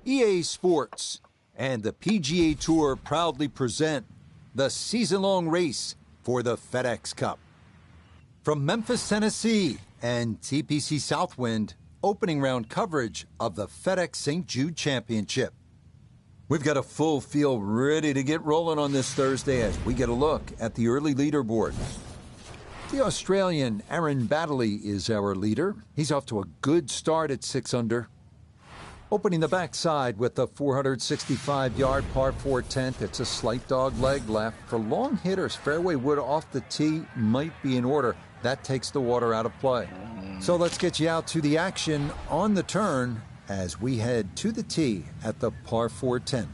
EA Sports and the PGA Tour proudly present the season-long race for the FedEx Cup. From Memphis, Tennessee and TPC Southwind, opening round coverage of the FedEx St. Jude Championship. We've got a full field ready to get rolling on this Thursday as we get a look at the early leaderboard. The Australian Aaron Baddeley is our leader. He's off to a good start at 6 under. Opening the backside with the 465-yard par 4 10th. It's a slight dog leg left. For long hitters, fairway wood off the tee might be in order. That takes the water out of play. So let's get you out to the action on the turn as we head to the tee at the par 4 10th.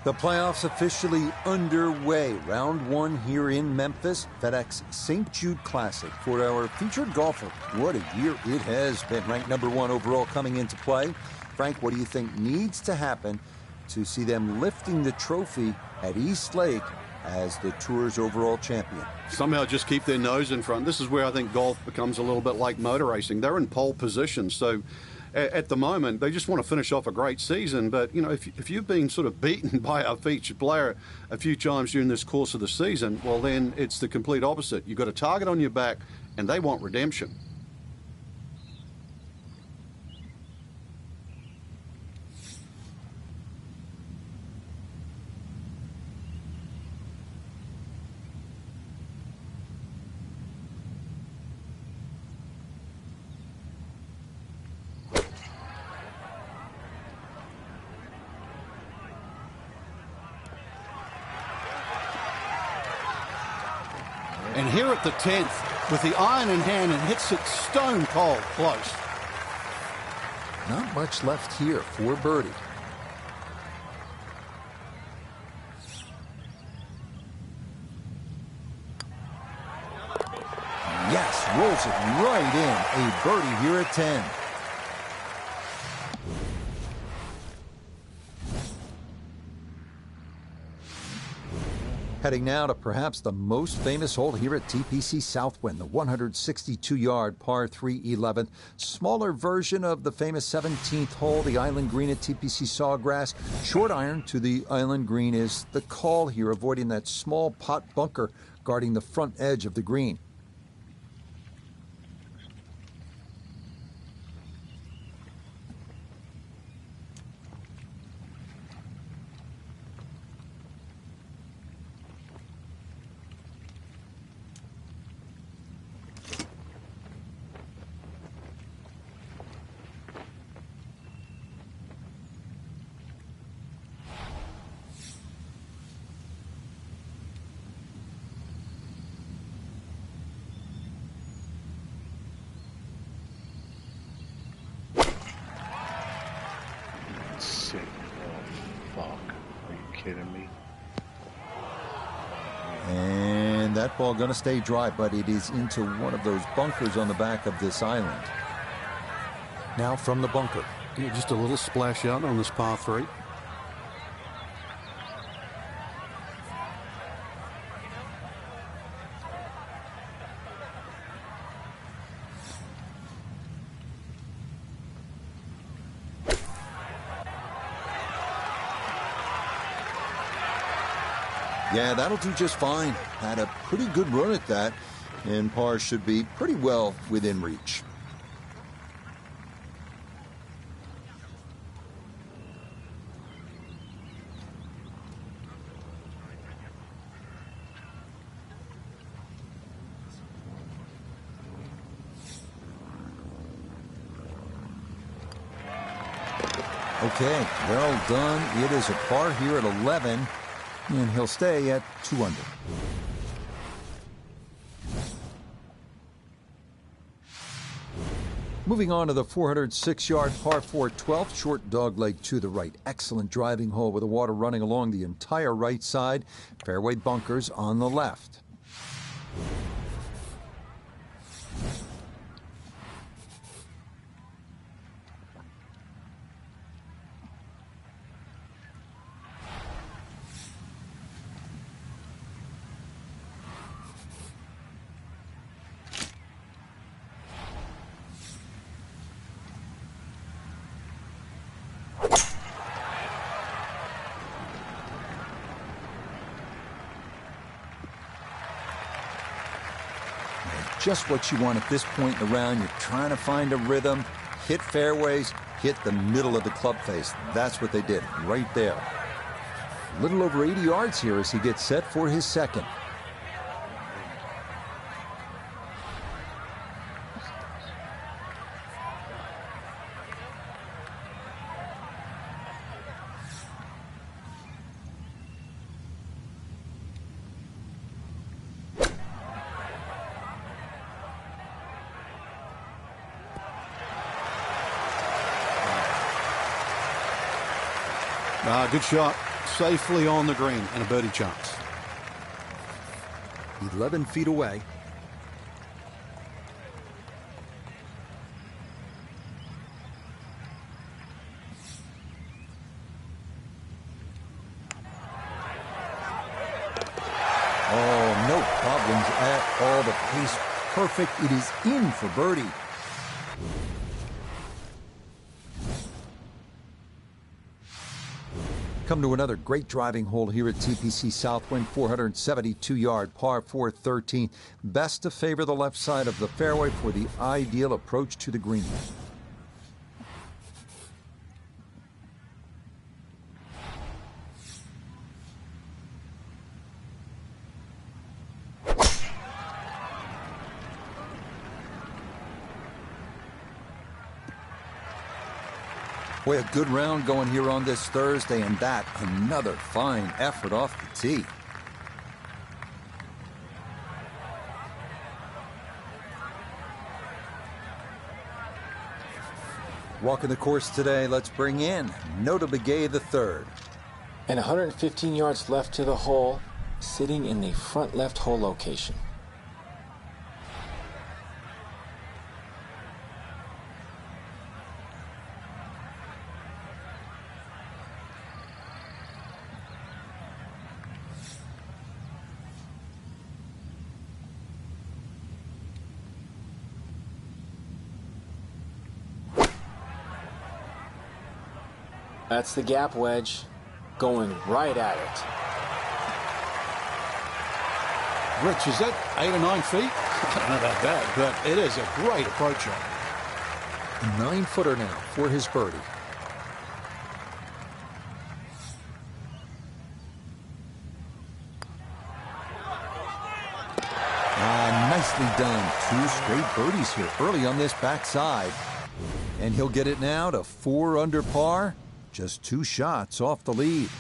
The playoffs officially underway. Round 1 here in Memphis, FedEx St. Jude Classic for our featured golfer. What a year it has been. Ranked number 1 overall coming into play. Frank, what do you think needs to happen to see them lifting the trophy at East Lake as the Tour's overall champion? Somehow just keep their nose in front. This is where I think golf becomes a little bit like motor racing. They're in pole position, so at the moment they just want to finish off a great season. But you know, if you've been sort of beaten by a featured player a few times during this course of the season, well then it's the complete opposite. You've got a target on your back and they want redemption. And here at the 10th, with the iron in hand, and hits it stone cold close. Not much left here for birdie. Yes, rolls it right in. A birdie here at 10. Heading now to perhaps the most famous hole here at TPC Southwind, the 162-yard par 3 11th. Smaller version of the famous 17th hole, the island green at TPC Sawgrass. Short iron to the island green is the call here, avoiding that small pot bunker guarding the front edge of the green. Sick. Oh, fuck. Are you kidding me? And that ball going to stay dry, but it is into one of those bunkers on the back of this island. Now from the bunker. Yeah, just a little splash out on this par 3. Yeah, that'll do just fine. Had a pretty good run at that, and par should be pretty well within reach. Okay, well done. It is a par here at 11. And he'll stay at 2 under. Moving on to the 406-yard par 4 12th, short dogleg to the right. Excellent driving hole with the water running along the entire right side. Fairway bunkers on the left. just what you want at this point in the round. You're trying to find a rhythm, hit fairways, hit the middle of the club face. That's what they did right there. A little over 80 yards here as he gets set for his second. Good shot. Safely on the green and a birdie chance. 11 feet away. Oh, no problems at all. The pace perfect. It is in for birdie. Come to another great driving hole here at TPC Southwind, 472-yard par 413. Best to favor the left side of the fairway for the ideal approach to the green. Boy, a good round going here on this Thursday, and that another fine effort off the tee. Walking the course today, let's bring in Nota Begay III. And 115 yards left to the hole, sitting in the front left hole location. That's the gap wedge, going right at it. Rich, is that 8 or 9 feet? I don't know about that, but it is a great approach shot. A 9-footer now for his birdie. Nicely done. 2 straight birdies here early on this backside. And he'll get it now to 4 under par. Just 2 shots off the lead.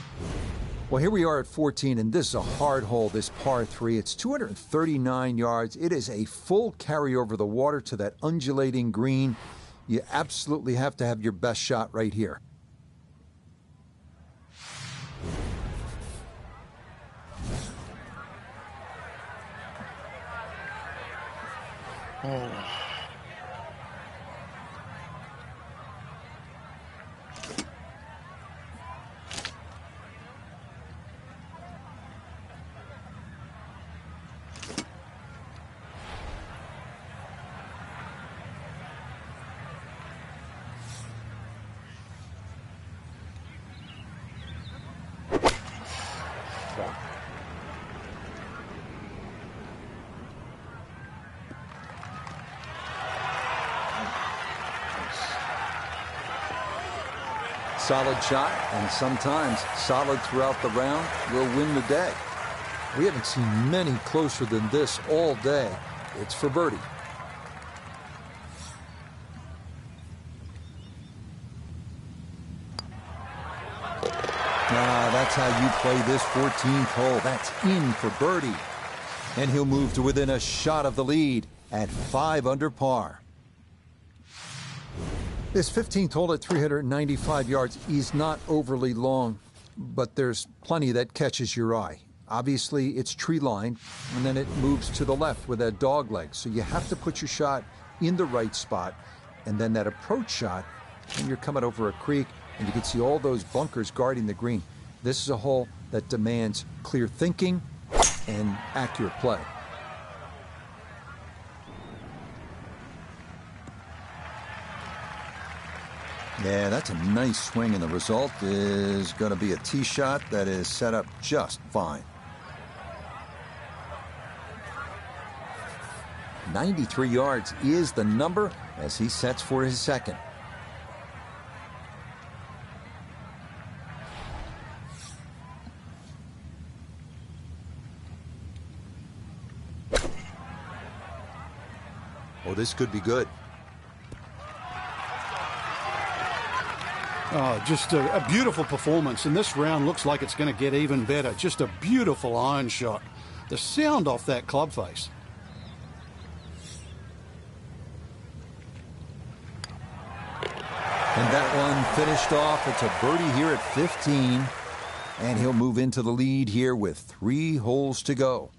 Well, here we are at 14, and this is a hard hole, this par 3. It's 239 yards. It is a full carry over the water to that undulating green. You absolutely have to have your best shot right here. Oh. Solid shot, and sometimes solid throughout the round, will win the day. We haven't seen many closer than this all day. It's for birdie. That's how you play this 14th hole. That's in for birdie. And he'll move to within a shot of the lead at 5 under par. This 15th hole at 395 yards is not overly long, but there's plenty that catches your eye. Obviously, it's tree-lined, and then it moves to the left with that dog leg. So you have to put your shot in the right spot, and then that approach shot, and you're coming over a creek, and you can see all those bunkers guarding the green. This is a hole that demands clear thinking and accurate play. Yeah, that's a nice swing, and the result is going to be a tee shot that is set up just fine. 93 yards is the number as he sets for his second. Oh, this could be good. Oh, just a beautiful performance, and this round looks like it's going to get even better. Just a beautiful iron shot. The sound off that club face. And that one finished off. It's a birdie here at 15, and he'll move into the lead here with 3 holes to go.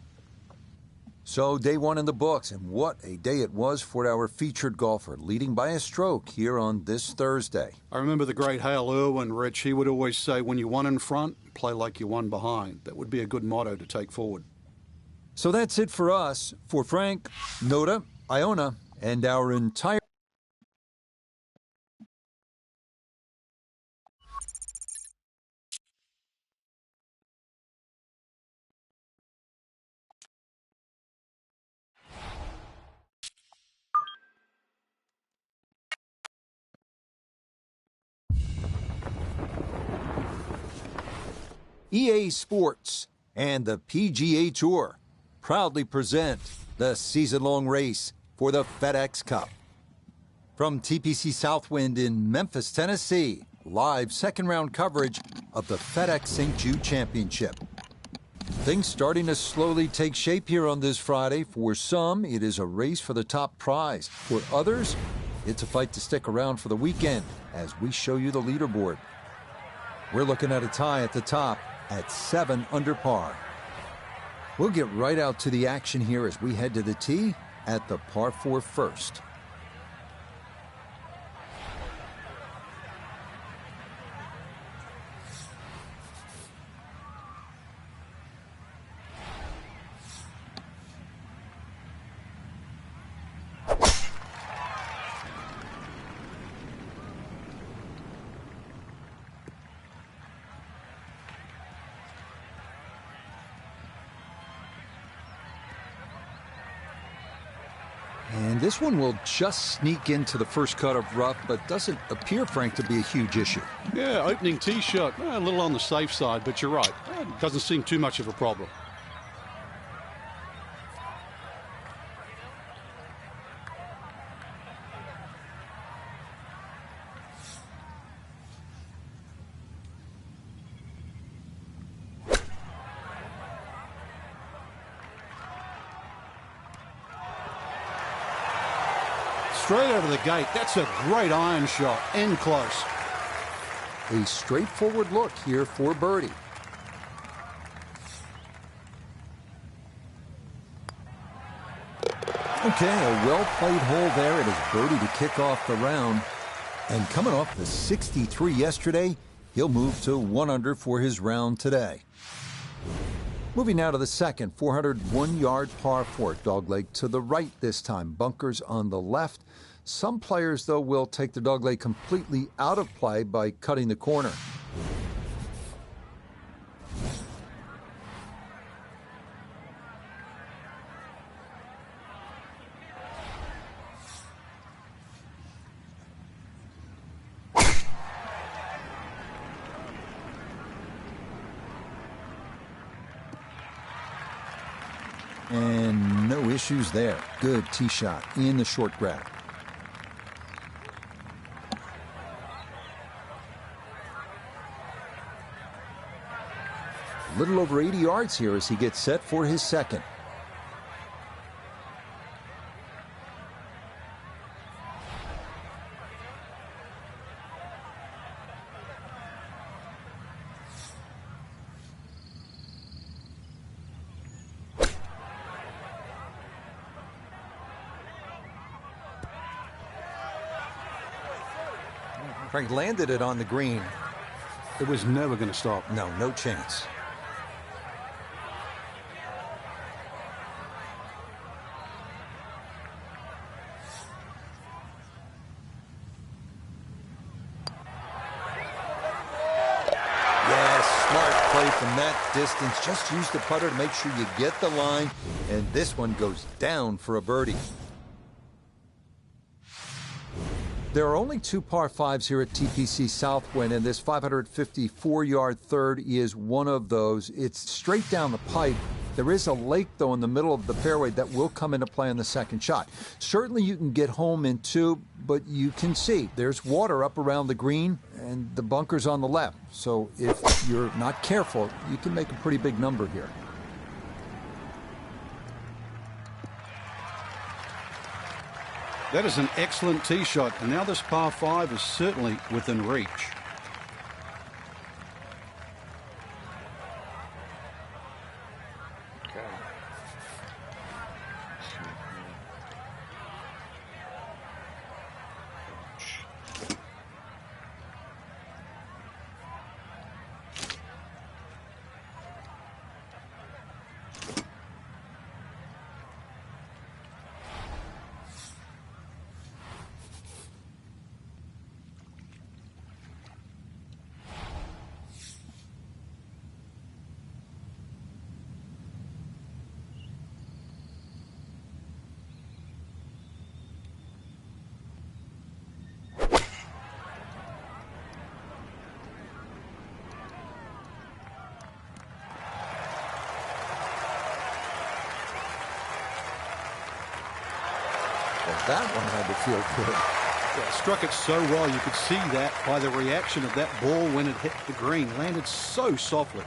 So day one in the books, and what a day it was for our featured golfer, leading by a stroke here on this Thursday. I remember the great Hale Irwin, Rich. He would always say, when you won in front, play like you won behind. That would be a good motto to take forward. So that's it for us. For Frank, Noda, Iona, and our entire EA Sports and the PGA Tour proudly present the season-long race for the FedEx Cup. From TPC Southwind in Memphis, Tennessee, live second-round coverage of the FedEx St. Jude Championship. Things starting to slowly take shape here on this Friday. For some, it is a race for the top prize. For others, it's a fight to stick around for the weekend as we show you the leaderboard. We're looking at a tie at the top at 7 under par. We'll get right out to the action here as we head to the tee at the par 4 first. And this one will just sneak into the first cut of rough, but doesn't appear, Frank, to be a huge issue. Yeah, opening tee shot, a little on the safe side, but you're right. It doesn't seem too much of a problem. Straight out of the gate. That's a great iron shot. In close. A straightforward look here for birdie. Okay, a well-played hole there. It is birdie to kick off the round. And coming off the 63 yesterday, he'll move to 1 under for his round today. Moving now to the second, 401-yard par 4. Dogleg to the right this time. Bunkers on the left. Some players, though, will take the dogleg completely out of play by cutting the corner. And no issues there. Good tee shot in the short grab. A little over 80 yards here as he gets set for his second. Frank landed it on the green. It was never going to stop. No, no chance. play from that distance. Just use the putter to make sure you get the line, and this one goes down for a birdie. There are only 2 par 5s here at TPC Southwind, and this 554-yard third is one of those. It's straight down the pipe. There is a lake, though, in the middle of the fairway that will come into play on the second shot. Certainly you can get home in 2, but you can see there's water up around the green and the bunker's on the left. So if you're not careful, you can make a pretty big number here. That is an excellent tee shot, and now this par 5 is certainly within reach. Okay. That one had to feel good. Yeah, struck it so well. You could see that by the reaction of that ball when it hit the green. Landed so softly.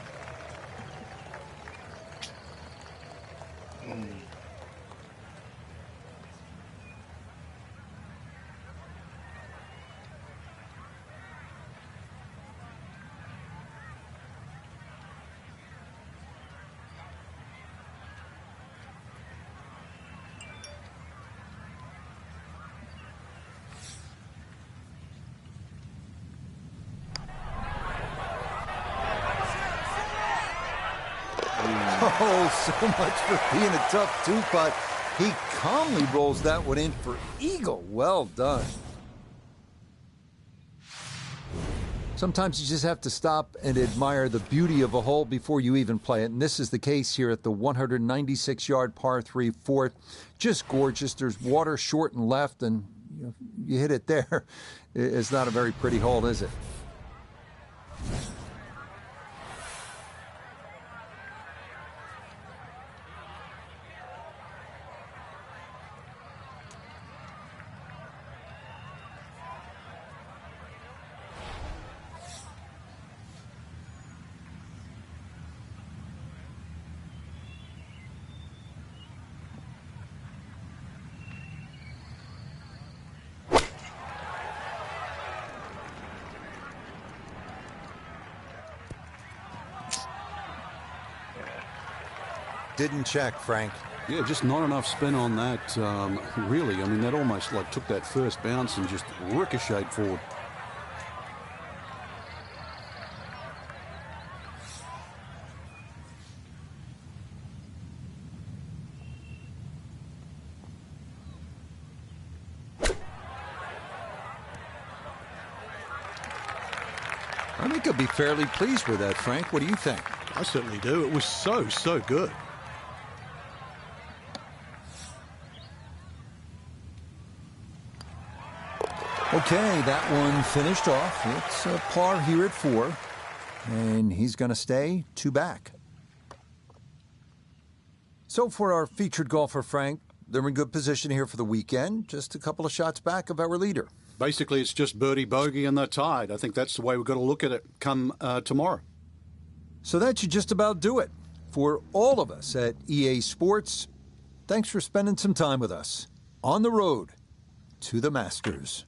Oh, so much for being a tough 2-putt. He calmly rolls that one in for eagle. Well done. Sometimes you just have to stop and admire the beauty of a hole before you even play it. And this is the case here at the 196-yard par 3 fourth. Just gorgeous. There's water short and left, and you hit it there. It's not a very pretty hole, is it? Didn't check, Frank. Yeah, just not enough spin on that, really. I mean, that almost like took that first bounce and just ricocheted forward. I think I'll be fairly pleased with that, Frank. What do you think? I certainly do. It was so good. Okay, that one finished off. It's a par here at 4, and he's going to stay 2 back. So for our featured golfer, Frank, they're in good position here for the weekend, just a couple of shots back of our leader. Basically, it's just birdie, bogey, and they're tied. I think that's the way we've got to look at it come tomorrow. So that should just about do it. For all of us at EA Sports, thanks for spending some time with us on the road to the Masters.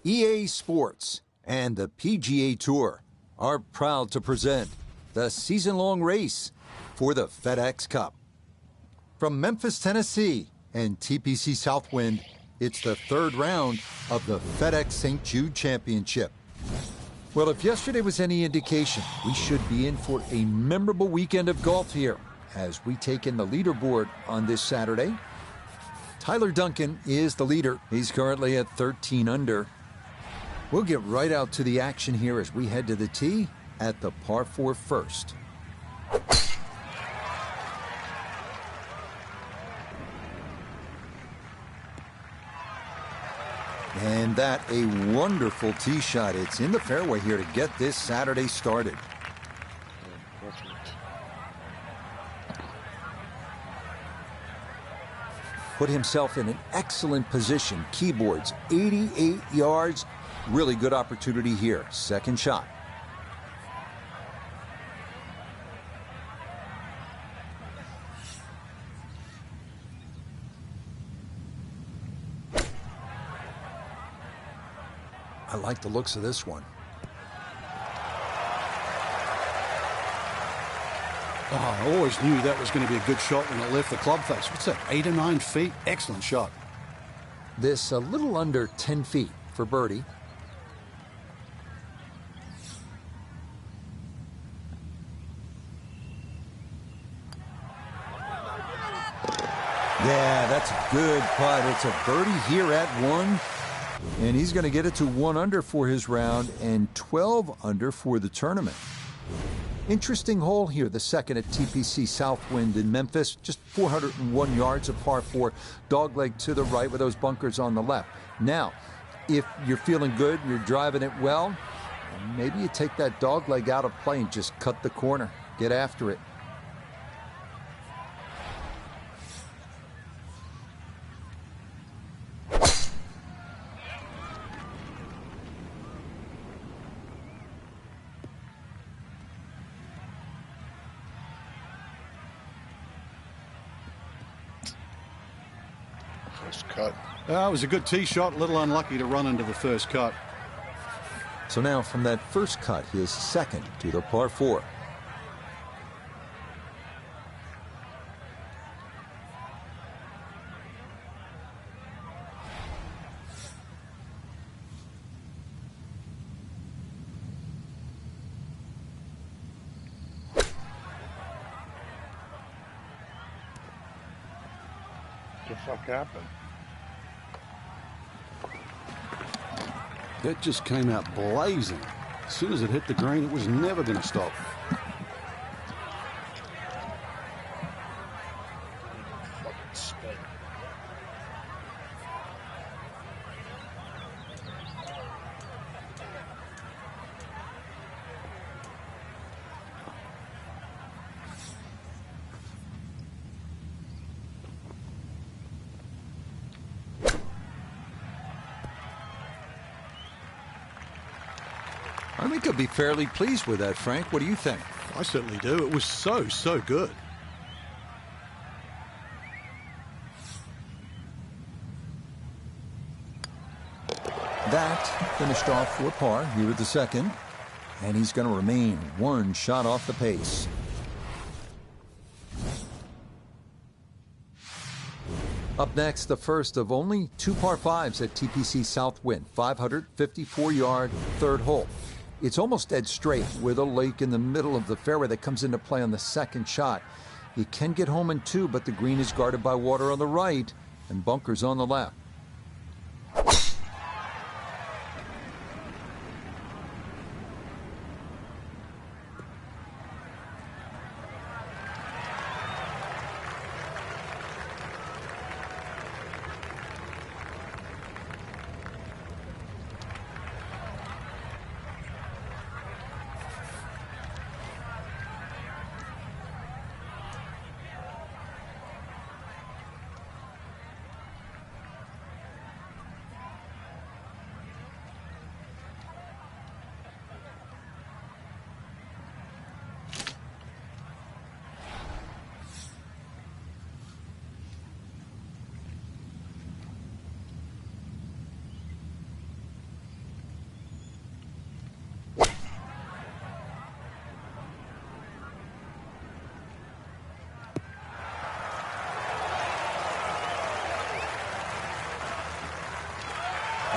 EA Sports and the PGA Tour are proud to present the season-long race for the FedEx Cup. From Memphis, Tennessee and TPC Southwind, it's the third round of the FedEx St. Jude Championship. Well, if yesterday was any indication, we should be in for a memorable weekend of golf here as we take in the leaderboard on this Saturday. Tyler Duncan is the leader. He's currently at 13 under. We'll get right out to the action here as we head to the tee at the par 4 first. And that a wonderful tee shot. It's in the fairway here to get this Saturday started. Put himself in an excellent position. Keyboards, 88 yards. Really good opportunity here. Second shot. I like the looks of this one. Oh, I always knew that was going to be a good shot when it left the club face. What's that, 8 or 9 feet? Excellent shot. This a little under 10 feet for birdie. Yeah, that's a good putt. It's a birdie here at 1. And he's going to get it to 1 under for his round and 12 under for the tournament. Interesting hole here, the second at TPC Southwind in Memphis. Just 401 yards of par 4. Dogleg to the right with those bunkers on the left. Now, if you're feeling good and you're driving it well, maybe you take that dogleg out of play and just cut the corner. Get after it. Cut. It was a good tee shot, a little unlucky to run into the first cut. So now from that first cut, his second to the par 4. What the fuck happened? It just came out blazing. As soon as it hit the green, it was never going to stop. Fucking stink. I think he'll be fairly pleased with that, Frank. What do you think? I certainly do. It was so good. That finished off for par here at the second. And he's going to remain 1 shot off the pace. Up next, the first of only 2 par 5s at TPC Southwind. 554-yard third hole. It's almost dead straight with a lake in the middle of the fairway that comes into play on the second shot. You can get home in 2, but the green is guarded by water on the right and bunkers on the left.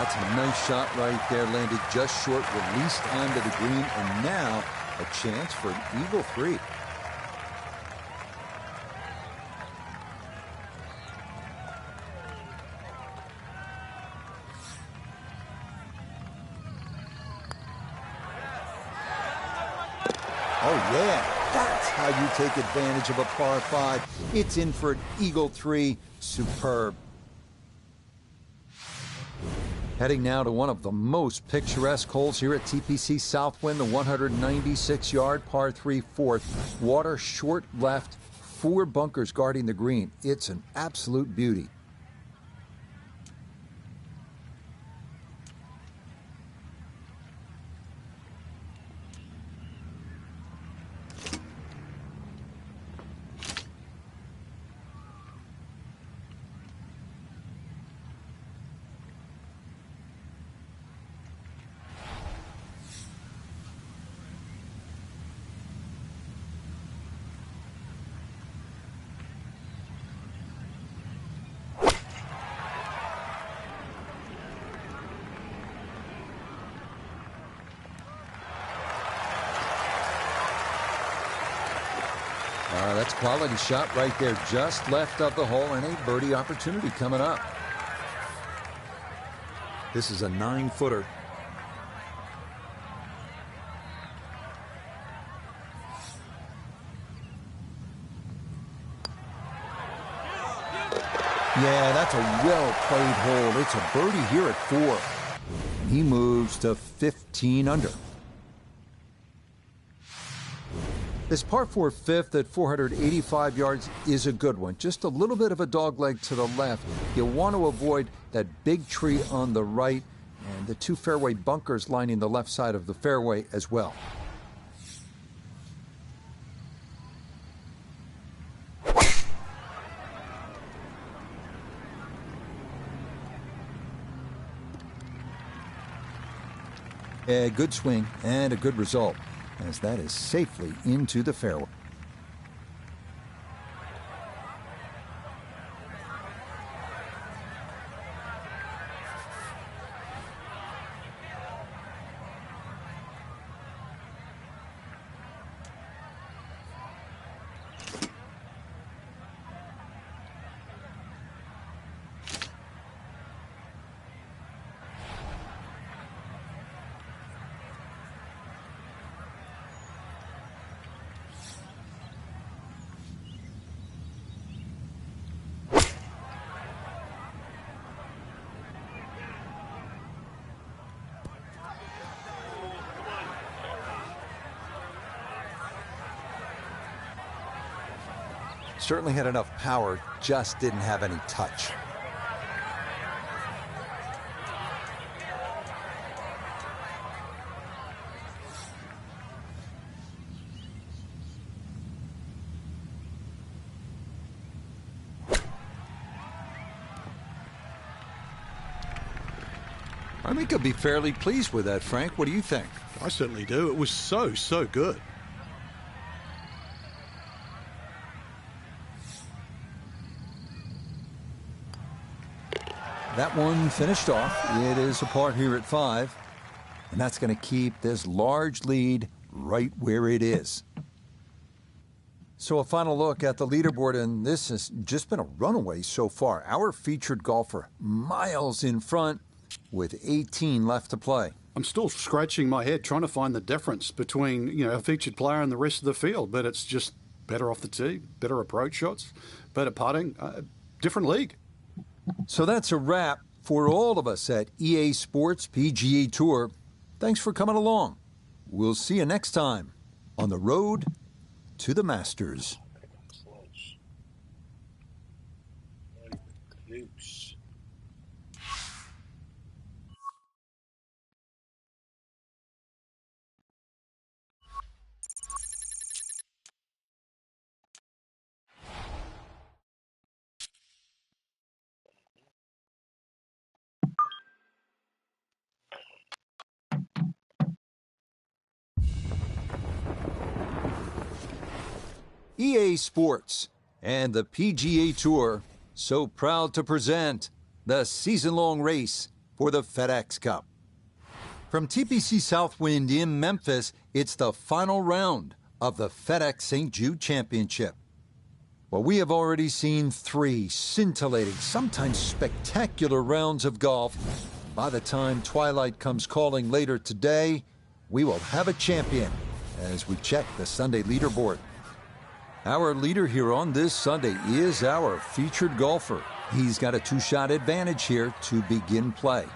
That's a nice shot right there. Landed just short, released onto the green, and now a chance for an eagle 3. Oh, yeah, that's how you take advantage of a par 5. It's in for an eagle 3. Superb. Heading now to one of the most picturesque holes here at TPC Southwind, the 196-yard par 3 fourth. Water short left, 4 bunkers guarding the green. It's an absolute beauty. That's a quality shot right there, just left of the hole, and a birdie opportunity coming up. This is a 9-footer. Yeah, that's a well-played hole. It's a birdie here at 4. He moves to 15 under. This par 4 fifth at 485 yards is a good one. Just a little bit of a dogleg to the left. You want to avoid that big tree on the right and the 2 fairway bunkers lining the left side of the fairway as well. A good swing and a good result, as that is safely into the fairway. Certainly had enough power, just didn't have any touch. I think I'd be fairly pleased with that, Frank. What do you think? I certainly do. It was so good. That one finished off. It is a par here at 5, and that's going to keep this large lead right where it is. So a final look at the leaderboard, and this has just been a runaway so far. Our featured golfer miles in front with 18 left to play. I'm still scratching my head trying to find the difference between, a featured player and the rest of the field, but it's just better off the tee, better approach shots, better putting, different league. So that's a wrap for all of us at EA Sports PGA Tour. Thanks for coming along. We'll see you next time on the road to the Masters. EA Sports and the PGA Tour so proud to present the season-long race for the FedEx Cup. From TPC Southwind in Memphis, it's the final round of the FedEx St. Jude Championship. Well, we have already seen 3 scintillating, sometimes spectacular rounds of golf. By the time twilight comes calling later today, we will have a champion as we check the Sunday leaderboard. Our leader here on this Sunday is our featured golfer. He's got a 2-shot advantage here to begin play.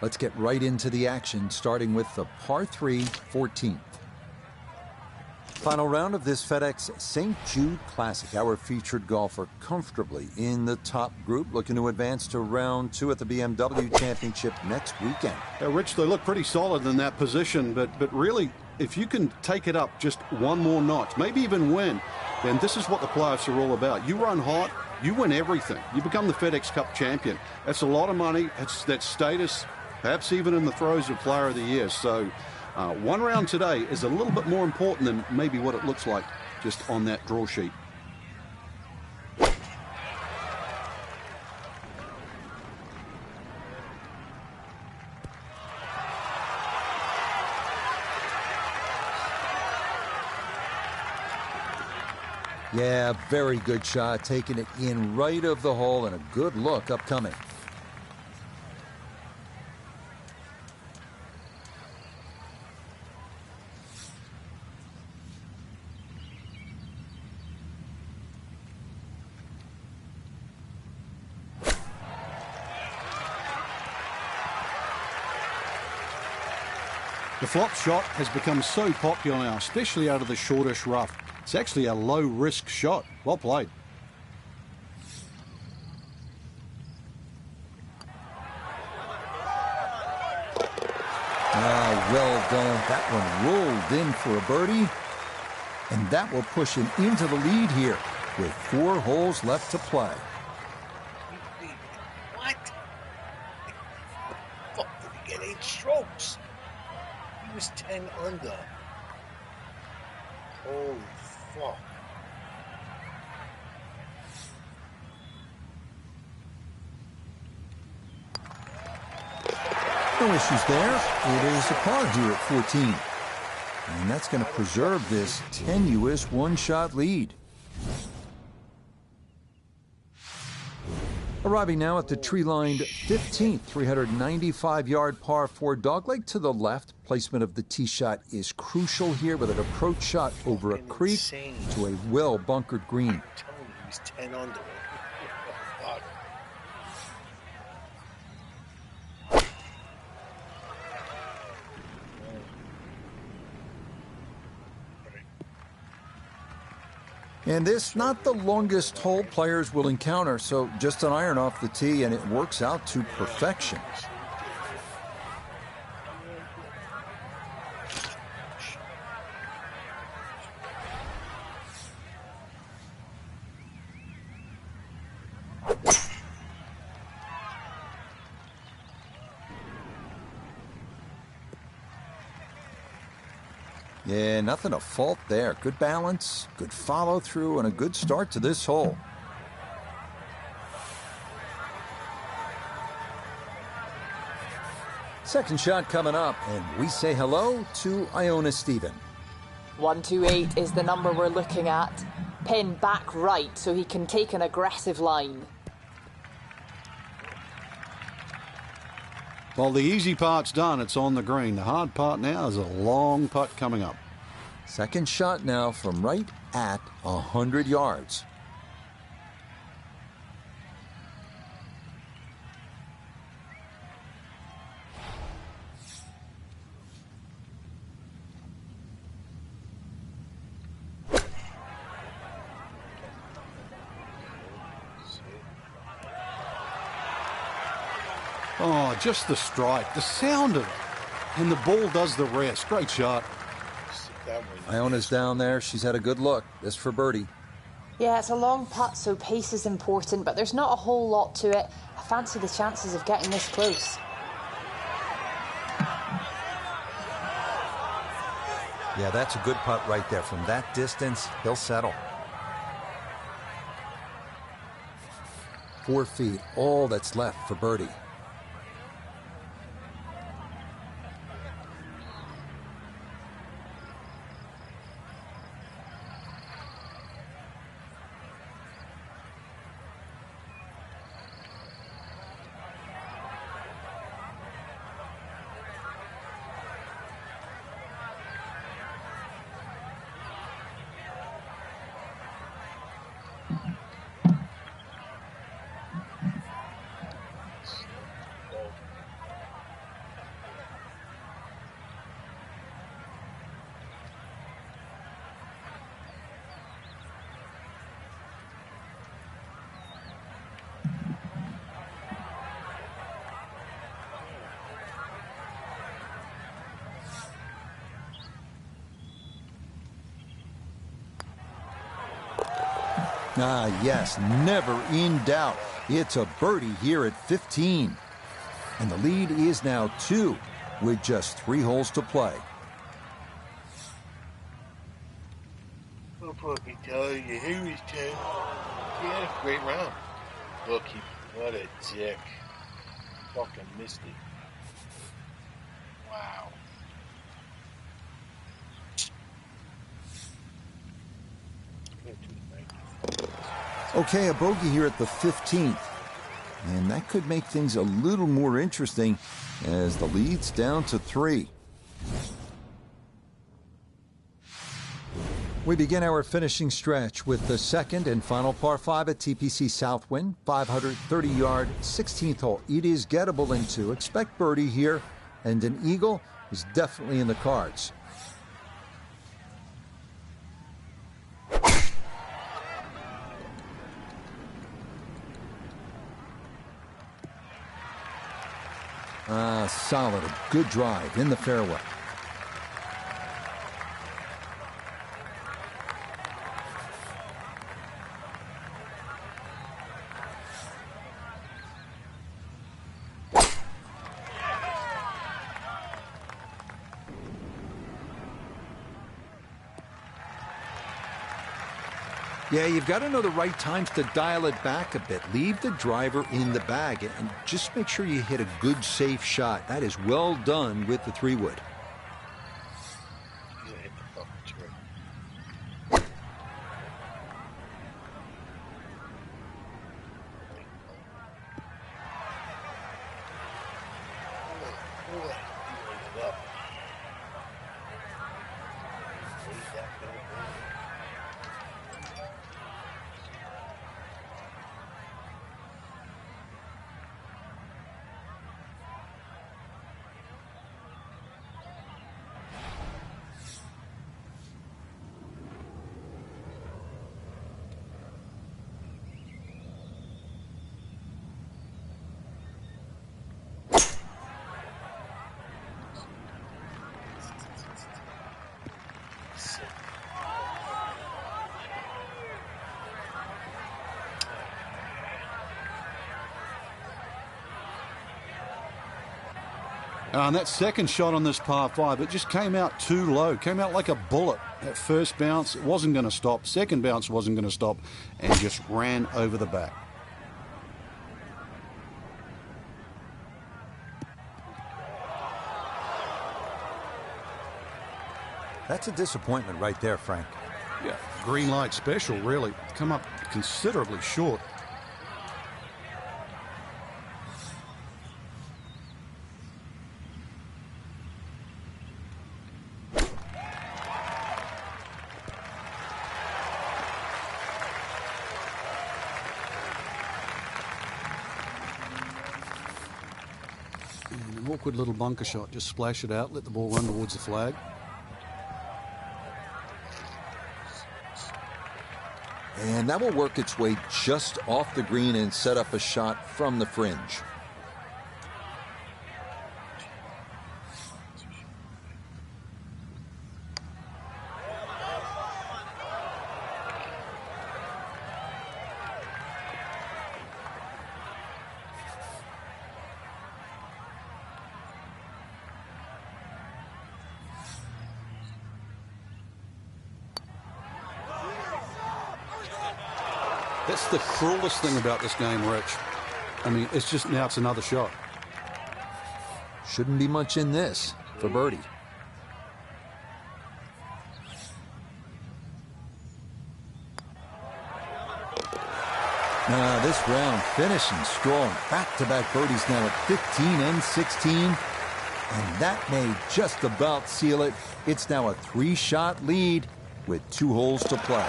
Let's get right into the action, starting with the par 3 14th. Final round of this FedEx St. Jude Classic. Our featured golfer comfortably in the top group, looking to advance to round 2 at the BMW Championship next weekend. Yeah, Rich, they look pretty solid in that position, but really, if you can take it up just one more notch, maybe even win, then this is what the playoffs are all about. You run hot, you win everything. You become the FedEx Cup champion. That's a lot of money. That's status, perhaps even in the throes of Player of the Year. So one round today is a little bit more important than maybe what it looks like just on that draw sheet. Yeah, very good shot, taking it in right of the hole, and a good look upcoming. The flop shot has become so popular now, especially out of the shortish rough. It's actually a low-risk shot. Well played. Well done. That one rolled in for a birdie, and that will push him into the lead here with 4 holes left to play. What? Fuck, did he get 8 strokes? He was 10 under. Holy fuck. No issues there. It is a par here at 14. And that's going to preserve this tenuous 1-shot lead. Arriving now at the tree-lined 15th, 395-yard par 4 dogleg to the left. Placement of the tee shot is crucial here with an approach shot over a creek to a well-bunkered green. I'm telling you, he's 10 under. Fuck. And this, not the longest hole players will encounter, so just an iron off the tee, and it works out to perfection. Yeah, nothing to fault there. Good balance, good follow through, and a good start to this hole. Second shot coming up, and we say hello to Iona Stephen. 128 is the number we're looking at. Pin back right so he can take an aggressive line. Well, the easy part's done. It's on the green. The hard part now is a long putt coming up. Second shot now from right at 100 yards. Oh, just the strike, the sound of it. And the ball does the rest. Great shot. Iona's down there. She's had a good look. This for birdie. Yeah, it's a long putt, so pace is important, but there's not a whole lot to it. I fancy the chances of getting this close. Yeah, that's a good putt right there. From that distance, he'll settle. 4 feet, all that's left for birdie. Ah, yes, never in doubt. It's a birdie here at 15. And the lead is now 2 with just 3 holes to play. I'll probably tell you, he was 10. He had a great round. Look, what a dick. Fucking missed it. Wow. Okay, a bogey here at the 15th. And that could make things a little more interesting as the lead's down to 3. We begin our finishing stretch with the second and final par 5 at TPC Southwind, 530-yard, 16th hole. It is gettable in 2. Expect birdie here, and an eagle is definitely in the cards. Solid, a good drive in the fairway. Yeah, you've got to know the right times to dial it back a bit. Leave the driver in the bag and just make sure you hit a good, safe shot. That is well done with the 3-wood. And that second shot on this par 5, it just came out too low. Came out like a bullet. That first bounce, it wasn't going to stop. Second bounce wasn't going to stop. And just ran over the back. That's a disappointment right there, Frank. Yeah, green light special, really. Come up considerably short. An awkward little bunker shot. Just splash it out, let the ball run towards the flag. And that will work its way just off the green and set up a shot from the fringe. That's the cruelest thing about this game, Rich. I mean, it's just now it's another shot. Shouldn't be much in this for birdie. This round finishing strong. Back-to-back birdies now at 15 and 16. And that may just about seal it. It's now a 3-shot lead with 2 holes to play.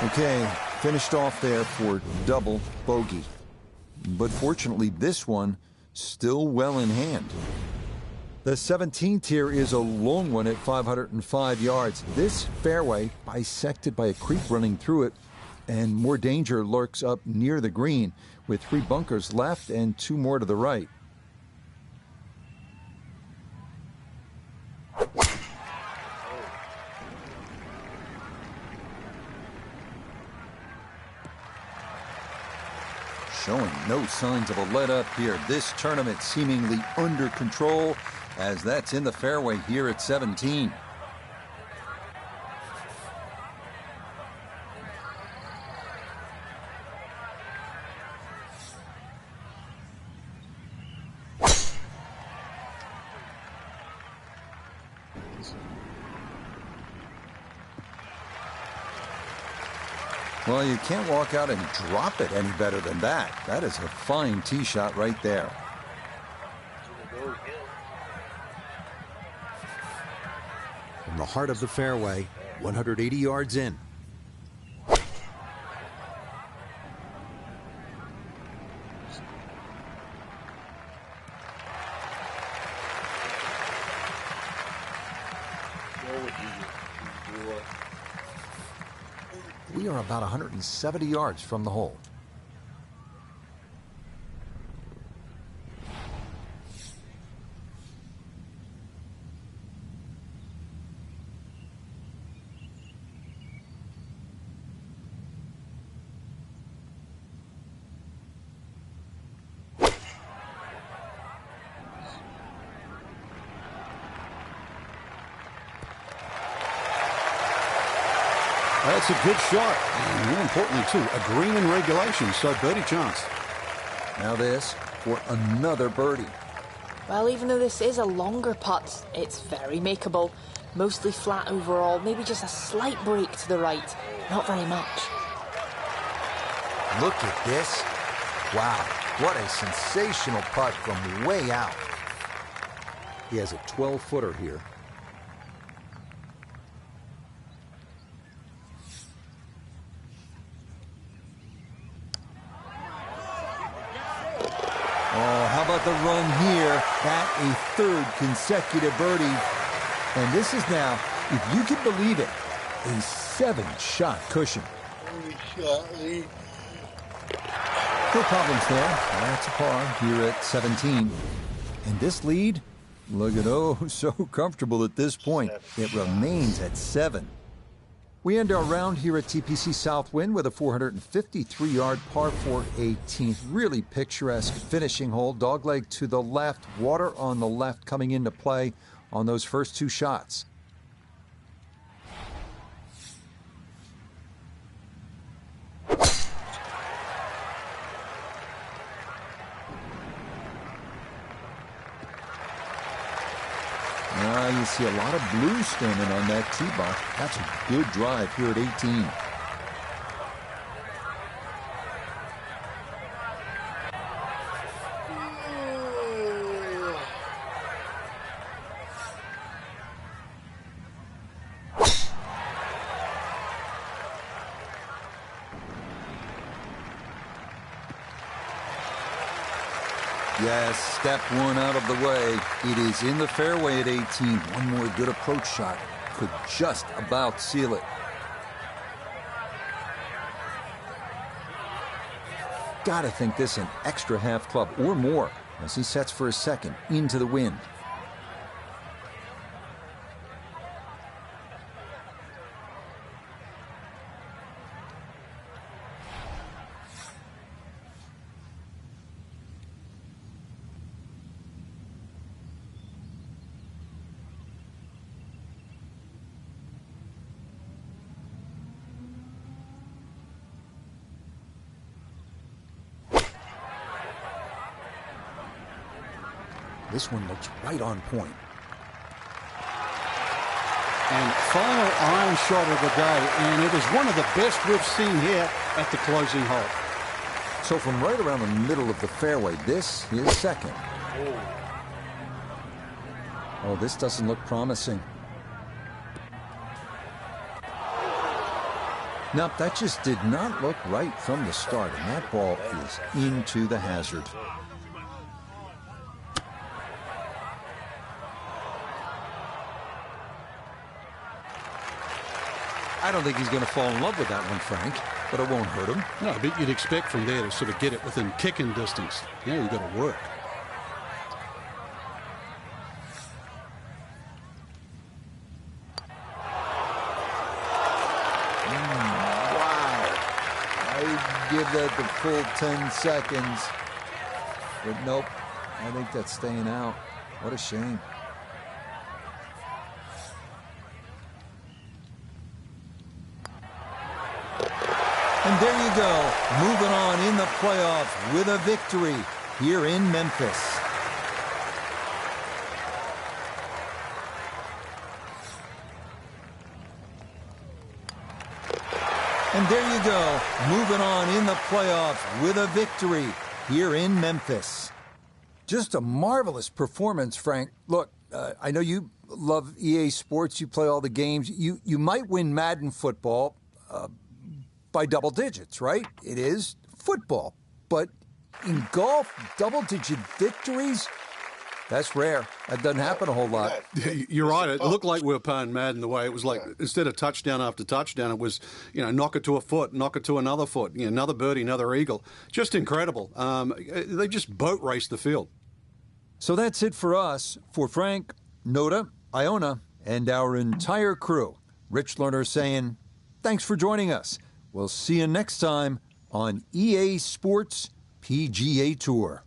Okay, finished off there for double bogey. But fortunately, this one still well in hand. The 17th here is a long one at 505 yards. This fairway bisected by a creek running through it, and more danger lurks up near the green with 3 bunkers left and 2 more to the right. Showing no signs of a let-up here. This tournament seemingly under control, as that's in the fairway here at 17. Well, you can't walk out and drop it any better than that. That is a fine tee shot right there. From the heart of the fairway, 180 yards in. We are about 170 yards from the hole. That's a good shot. And more importantly, too, a green in regulation, so birdie chance. Now this for another birdie. Well, even though this is a longer putt, it's very makeable. Mostly flat overall, maybe just a slight break to the right. Not very much. Look at this. Wow, what a sensational putt from way out. He has a 12-footer here. Oh, how about the run here at a 3rd consecutive birdie. And this is now, if you can believe it, a 7-shot cushion. Holy shot, Lee. No problems there. That's a par here at 17. And this lead, look at so comfortable at this point. It remains at 7. We end our round here at TPC Southwind with a 453-yard par 4 18th. Really picturesque finishing hole. Dogleg to the left, water on the left coming into play on those first 2 shots. You see a lot of blue standing on that tee box. That's a good drive here at 18. Yes, step 1 out of the way. It is in the fairway at 18. One more good approach shot could just about seal it. Gotta think this an extra half club or more as he sets for a second into the wind. This one looks right on point. And final iron shot of the day, and it is one of the best we've seen here at the closing hole. So from right around the middle of the fairway, this is second. Oh, this doesn't look promising. Nope, that just did not look right from the start, and that ball is into the hazard. I don't think he's going to fall in love with that one, Frank, but it won't hurt him. No, but you'd expect from there to sort of get it within kicking distance. Now you've got to work. Give that the full 10 seconds. But nope, I think that's staying out. What a shame. And there you go, moving on in the playoffs with a victory here in Memphis. And there you go, moving on in the playoffs with a victory here in Memphis. Just a marvelous performance, Frank. Look, I know you love EA Sports. You play all the games. You might win Madden football by double digits, right? It is football. But in golf, double-digit victories? That's rare. That doesn't happen a whole lot. You're right. It looked like we were playing Madden the way it was like, instead of touchdown after touchdown, it was, knock it to a foot, knock it to another foot, another birdie, another eagle. Just incredible. They just boat raced the field. So that's it for us. For Frank, Noda, Iona, and our entire crew, Rich Lerner saying, thanks for joining us. We'll see you next time on EA Sports PGA Tour.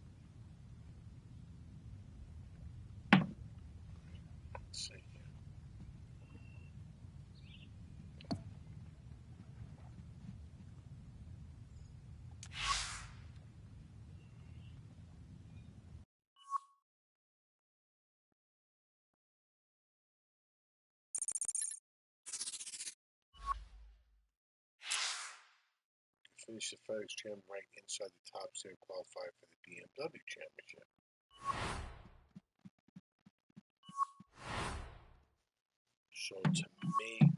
Finish the FedEx Champ ranked inside the top 10, qualify for the BMW Championship. So to make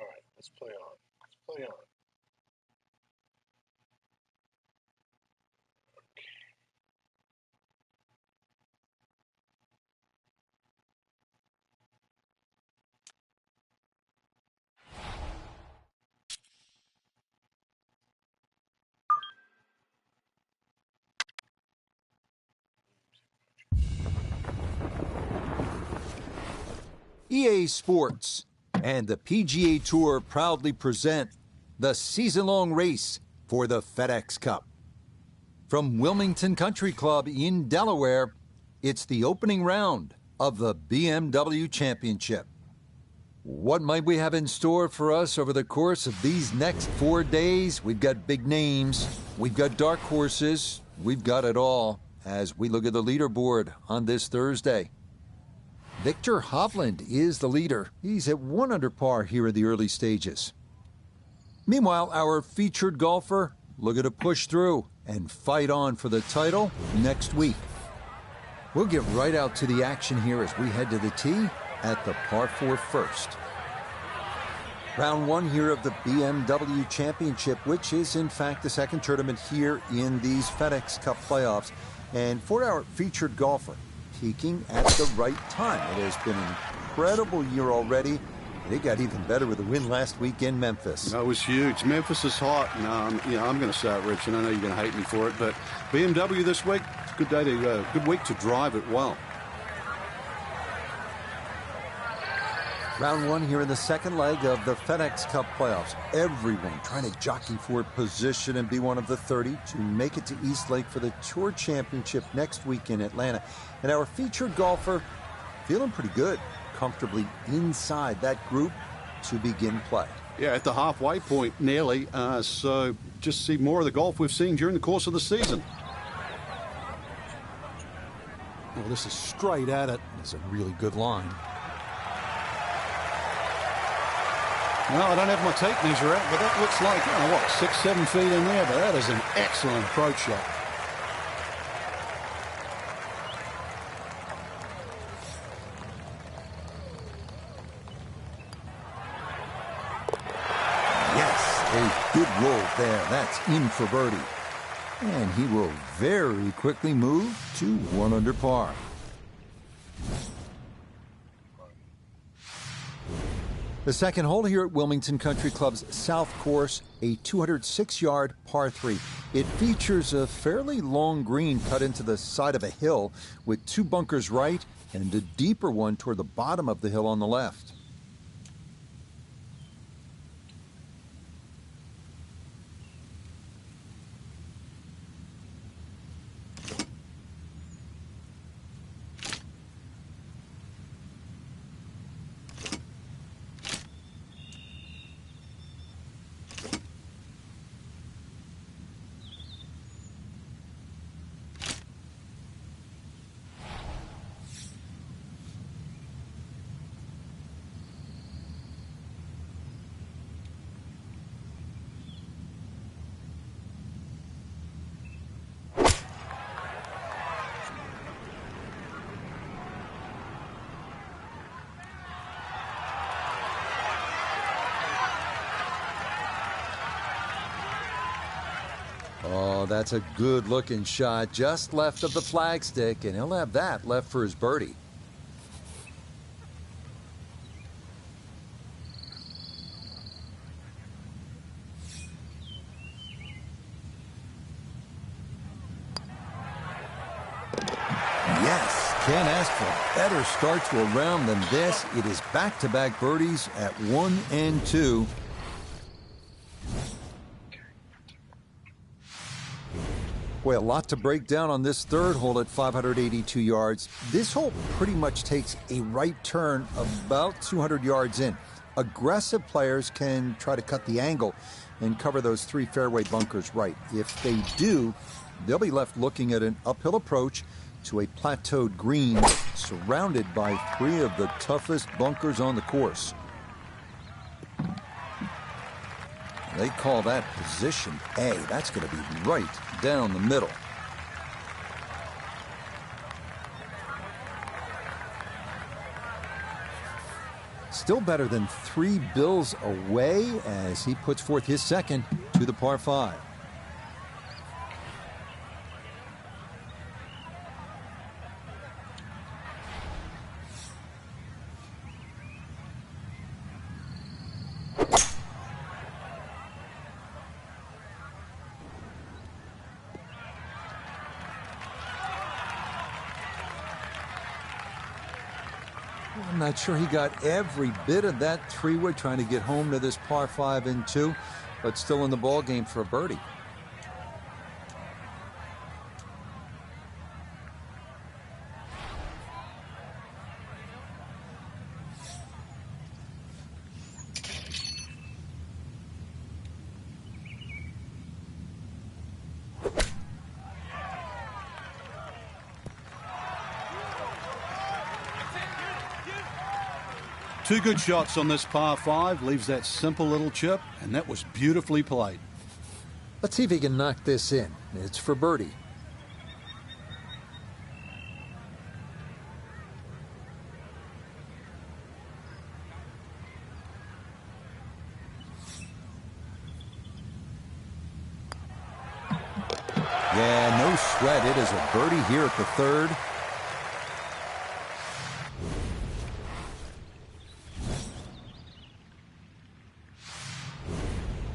all right, let's play on. Let's play on. EA Sports and the PGA Tour proudly present the season-long race for the FedEx Cup. From Wilmington Country Club in Delaware, it's the opening round of the BMW Championship. What might we have in store for us over the course of these next 4 days? We've got big names, we've got dark horses, we've got it all as we look at the leaderboard on this Thursday. Victor Hovland is the leader. He's at 1 under par here in the early stages. Meanwhile, our featured golfer looking to push through and fight on for the title next week. We'll get right out to the action here as we head to the tee at the par 4 first. Round 1 here of the BMW Championship, which is in fact the second tournament here in these FedEx Cup playoffs. And for our featured golfer, peaking at the right time. It has been an incredible year already, and it got even better with a win last week in Memphis. That was huge. Memphis is hot. I'm going to say it, Rich, and I know you're going to hate me for it, but BMW this week, good week to drive it well. Round one here in the second leg of the FedEx Cup playoffs. Everyone trying to jockey for position and be one of the 30 to make it to East Lake for the Tour Championship next week in Atlanta. And our featured golfer feeling pretty good, comfortably inside that group to begin play. Yeah, at the halfway point nearly. So just see more of the golf we've seen during the course of the season. Well, this is straight at it. It's a really good line. Well, I don't have my tape measure out, but that looks like, 6-7 feet in there, but that is an excellent approach shot. Yes, a good roll there. That's in for birdie. And he will very quickly move to 1 under par. The second hole here at Wilmington Country Club's South Course, a 206-yard par 3. It features a fairly long green cut into the side of a hill with 2 bunkers right and a deeper one toward the bottom of the hill on the left. Oh, that's a good-looking shot just left of the flagstick, and he'll have that left for his birdie. Yes, can't ask for a better start to a round than this. It is back-to-back birdies at 1 and 2. Boy, a lot to break down on this third hole at 582 yards. This hole pretty much takes a right turn about 200 yards in. Aggressive players can try to cut the angle and cover those 3 fairway bunkers right. If they do, they'll be left looking at an uphill approach to a plateaued green surrounded by 3 of the toughest bunkers on the course. They call that position A. That's going to be right down the middle. Still better than 3 bills away as he puts forth his second to the par 5. I'm not sure he got every bit of that 3-wood trying to get home to this par 5 and 2, but still in the ball game for a birdie. Two good shots on this par 5, leaves that simple little chip, and that was beautifully played. Let's see if he can knock this in. It's for birdie. Yeah, no sweat. It is a birdie here at the third.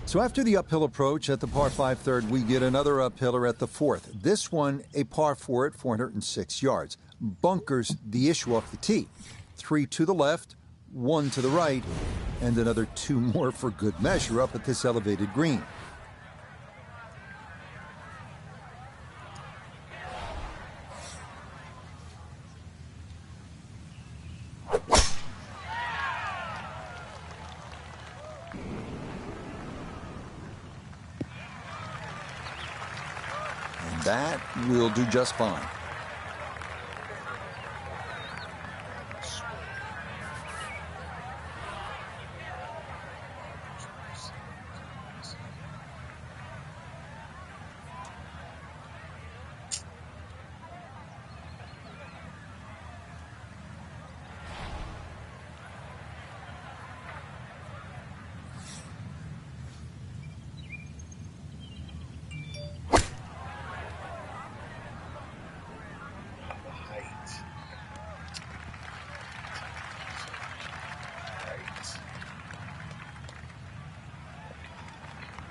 So after the uphill approach at the par 5 third, we get another uphiller at the fourth. This one, a par 4 at 406 yards. Bunkers the issue off the tee. 3 to the left, one to the right, and another 2 more for good measure up at this elevated green. And that will do just fine.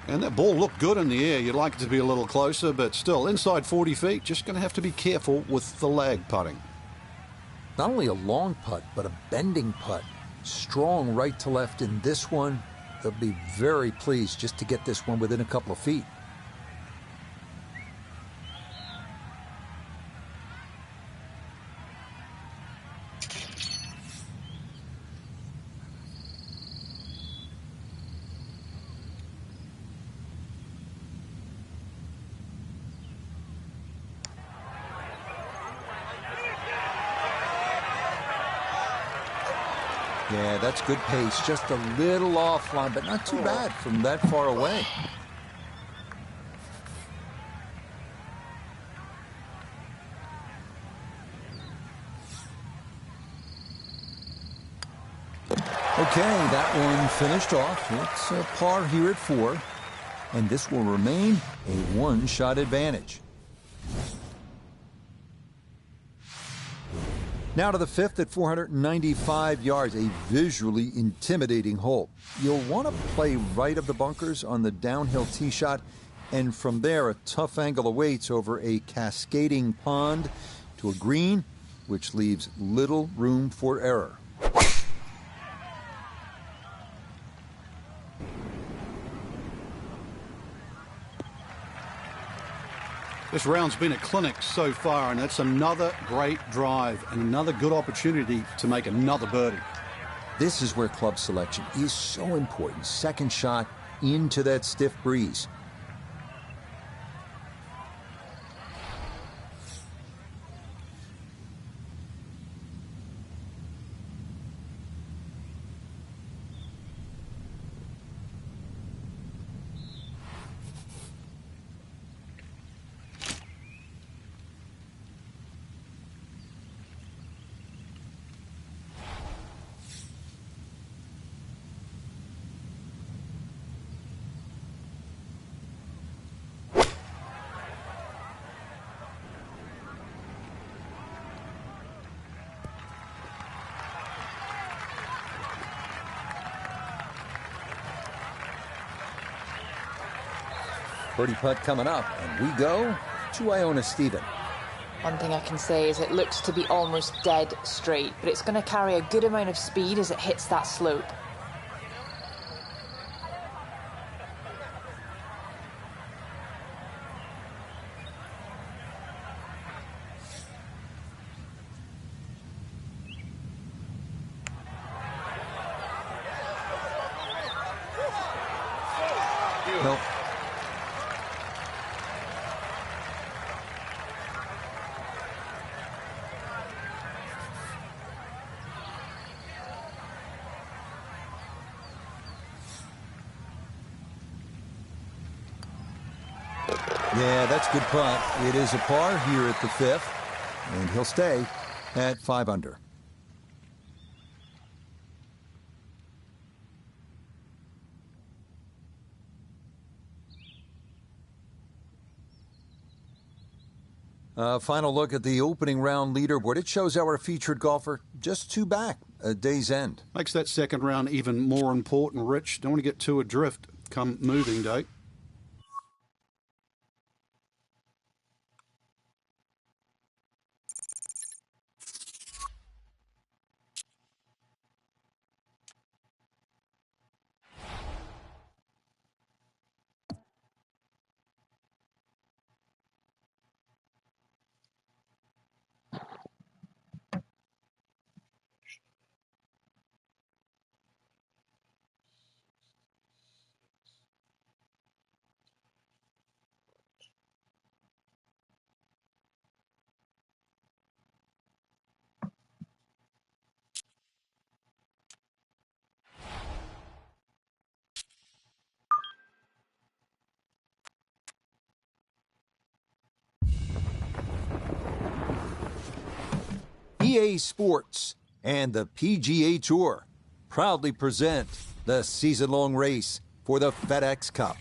And that ball looked good in the air. You'd like it to be a little closer, but still, inside 40 feet, just going to have to be careful with the lag putting. Not only a long putt, but a bending putt. Strong right to left in this one. They'll be very pleased just to get this one within a couple of feet. Yeah, that's good pace. Just a little offline, but not too bad from that far away. Okay, that one finished off. It's a par here at 4, and this will remain a one-shot advantage. Now to the 5th at 495 yards, a visually intimidating hole. You'll want to play right of the bunkers on the downhill tee shot, and from there a tough angle awaits over a cascading pond to a green, which leaves little room for error. This round's been a clinic so far, and it's another great drive and another good opportunity to make another birdie. This is where club selection is so important. Second shot into that stiff breeze. Birdie putt coming up, and we go to Iona Stephen. One thing I can say is it looks to be almost dead straight, but it's going to carry a good amount of speed as it hits that slope. Nope. Yeah, that's good putt. It is a par here at the 5th, and he'll stay at 5 under. Final look at the opening round leaderboard. It shows our featured golfer just 2 back at day's end. Makes that second round even more important, Rich. Don't want to get too adrift come moving day. EA Sports and the PGA Tour proudly present the season-long race for the FedEx Cup.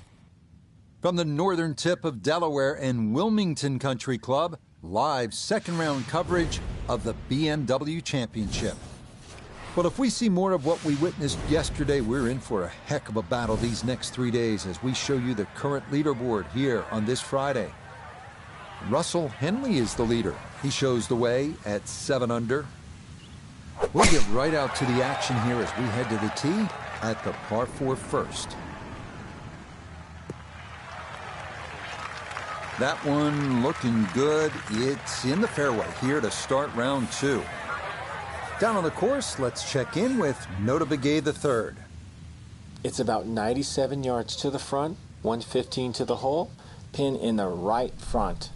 From the northern tip of Delaware and Wilmington Country Club, live second-round coverage of the BMW Championship. Well, if we see more of what we witnessed yesterday, we're in for a heck of a battle these next 3 days as we show you the current leaderboard here on this Friday. Russell Henley is the leader. He shows the way at 7 under. We'll get right out to the action here as we head to the tee at the par 4 first. That one looking good. It's in the fairway here to start round 2. Down on the course, let's check in with Nota Begay III. It's about 97 yards to the front, 115 to the hole, pin in the right front.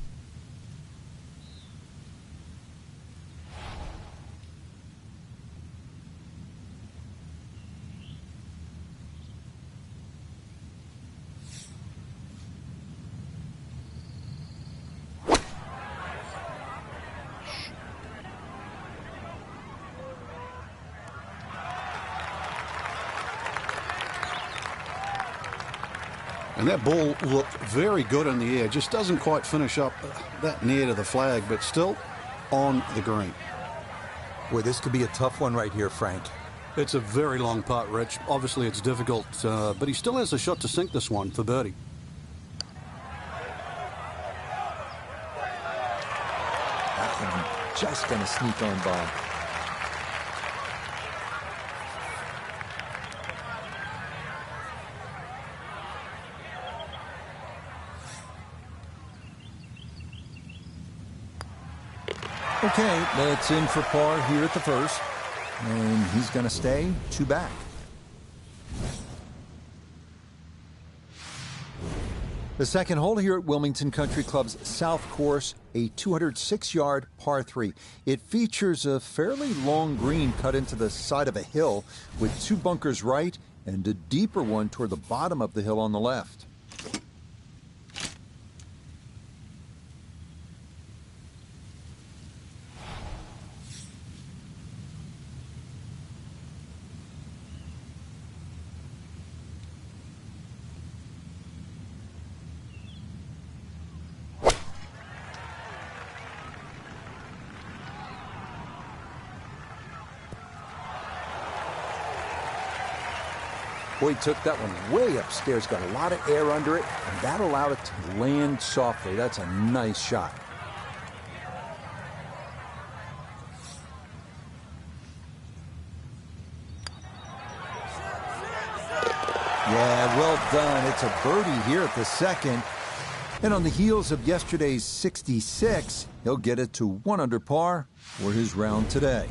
And that ball looked very good in the air. Just doesn't quite finish up that near to the flag, but still on the green. Boy, this could be a tough one right here, Frank. It's a very long putt, Rich. Obviously, it's difficult, but he still has a shot to sink this one for birdie. That one just going to sneak on by. Okay, that's in for par here at the first. And he's going to stay 2 back. The second hole here at Wilmington Country Club's South Course, a 206-yard par 3. It features a fairly long green cut into the side of a hill with 2 bunkers right and a deeper one toward the bottom of the hill on the left. Boy, he took that one way upstairs, got a lot of air under it, and that allowed it to land softly. That's a nice shot. Yeah, well done. It's a birdie here at the second. And on the heels of yesterday's 66, he'll get it to 1 under par for his round today.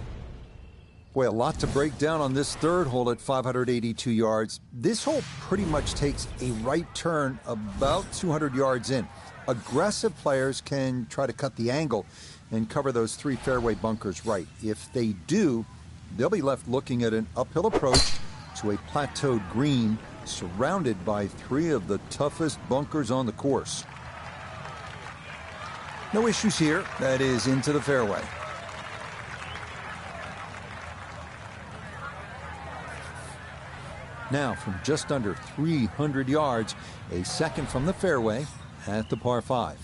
Boy, a lot to break down on this third hole at 582 yards. This hole pretty much takes a right turn about 200 yards in. Aggressive players can try to cut the angle and cover those 3 fairway bunkers right. If they do, they'll be left looking at an uphill approach to a plateaued green surrounded by 3 of the toughest bunkers on the course. No issues here. That is into the fairway. Now, from just under 300 yards, a second from the fairway at the par 5.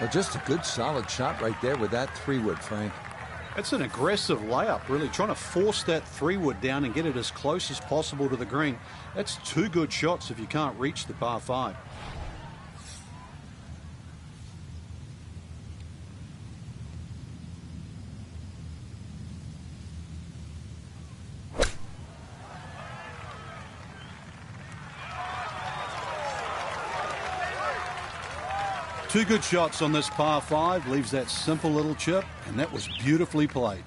Well, just a good solid shot right there with that 3-wood, Frank. It's an aggressive layup, really, trying to force that 3-wood down and get it as close as possible to the green. That's 2 good shots if you can't reach the par 5. Two good shots on this par 5, leaves that simple little chip, and that was beautifully played.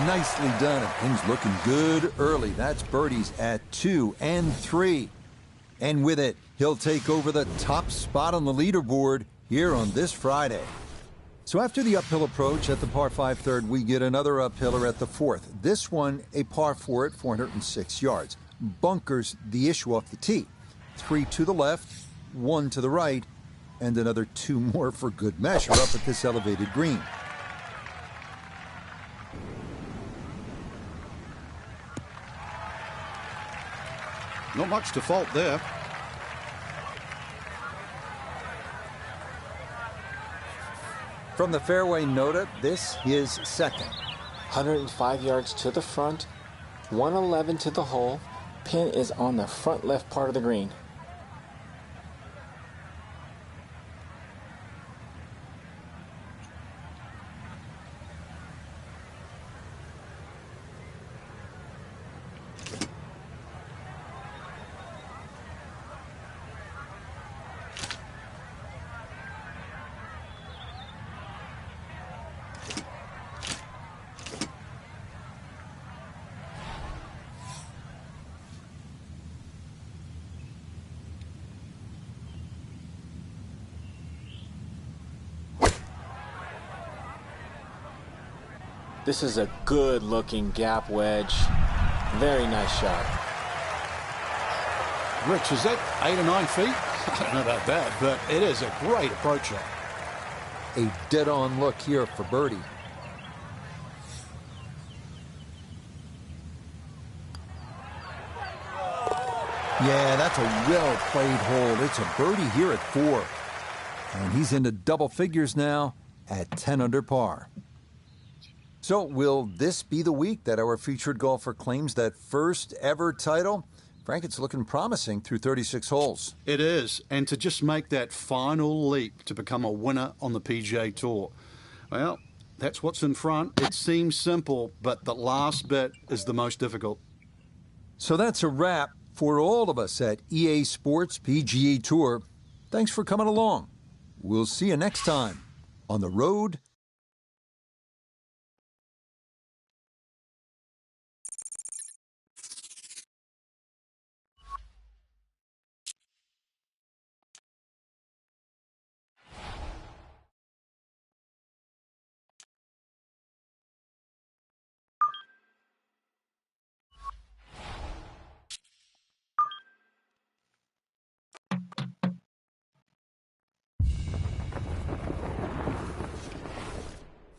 Nicely done. Things looking good early. That's birdies at 2 and 3. And with it, he'll take over the top spot on the leaderboard here on this Friday. So after the uphill approach at the par 5 third, we get another uphiller at the 4th. This one, a par 4 at 406 yards. Bunkers the issue off the tee. 3 to the left, 1 to the right, and another 2 more for good measure up at this elevated green. Not much to fault there. From the fairway nota, this is second. 105 yards to the front, 111 to the hole. Pin is on the front left part of the green. This is a good-looking gap wedge. Very nice shot. Rich, is that 8 or 9 feet? I don't know about that, but it is a great approach shot. A dead-on look here for birdie. Yeah, that's a well-played hole. It's a birdie here at 4. And he's into double figures now at 10 under par. So will this be the week that our featured golfer claims that first ever title? Frank, it's looking promising through 36 holes. It is, and to just make that final leap to become a winner on the PGA Tour. Well, that's what's in front. It seems simple, but the last bit is the most difficult. So that's a wrap for all of us at EA Sports PGA Tour. Thanks for coming along. We'll see you next time on the road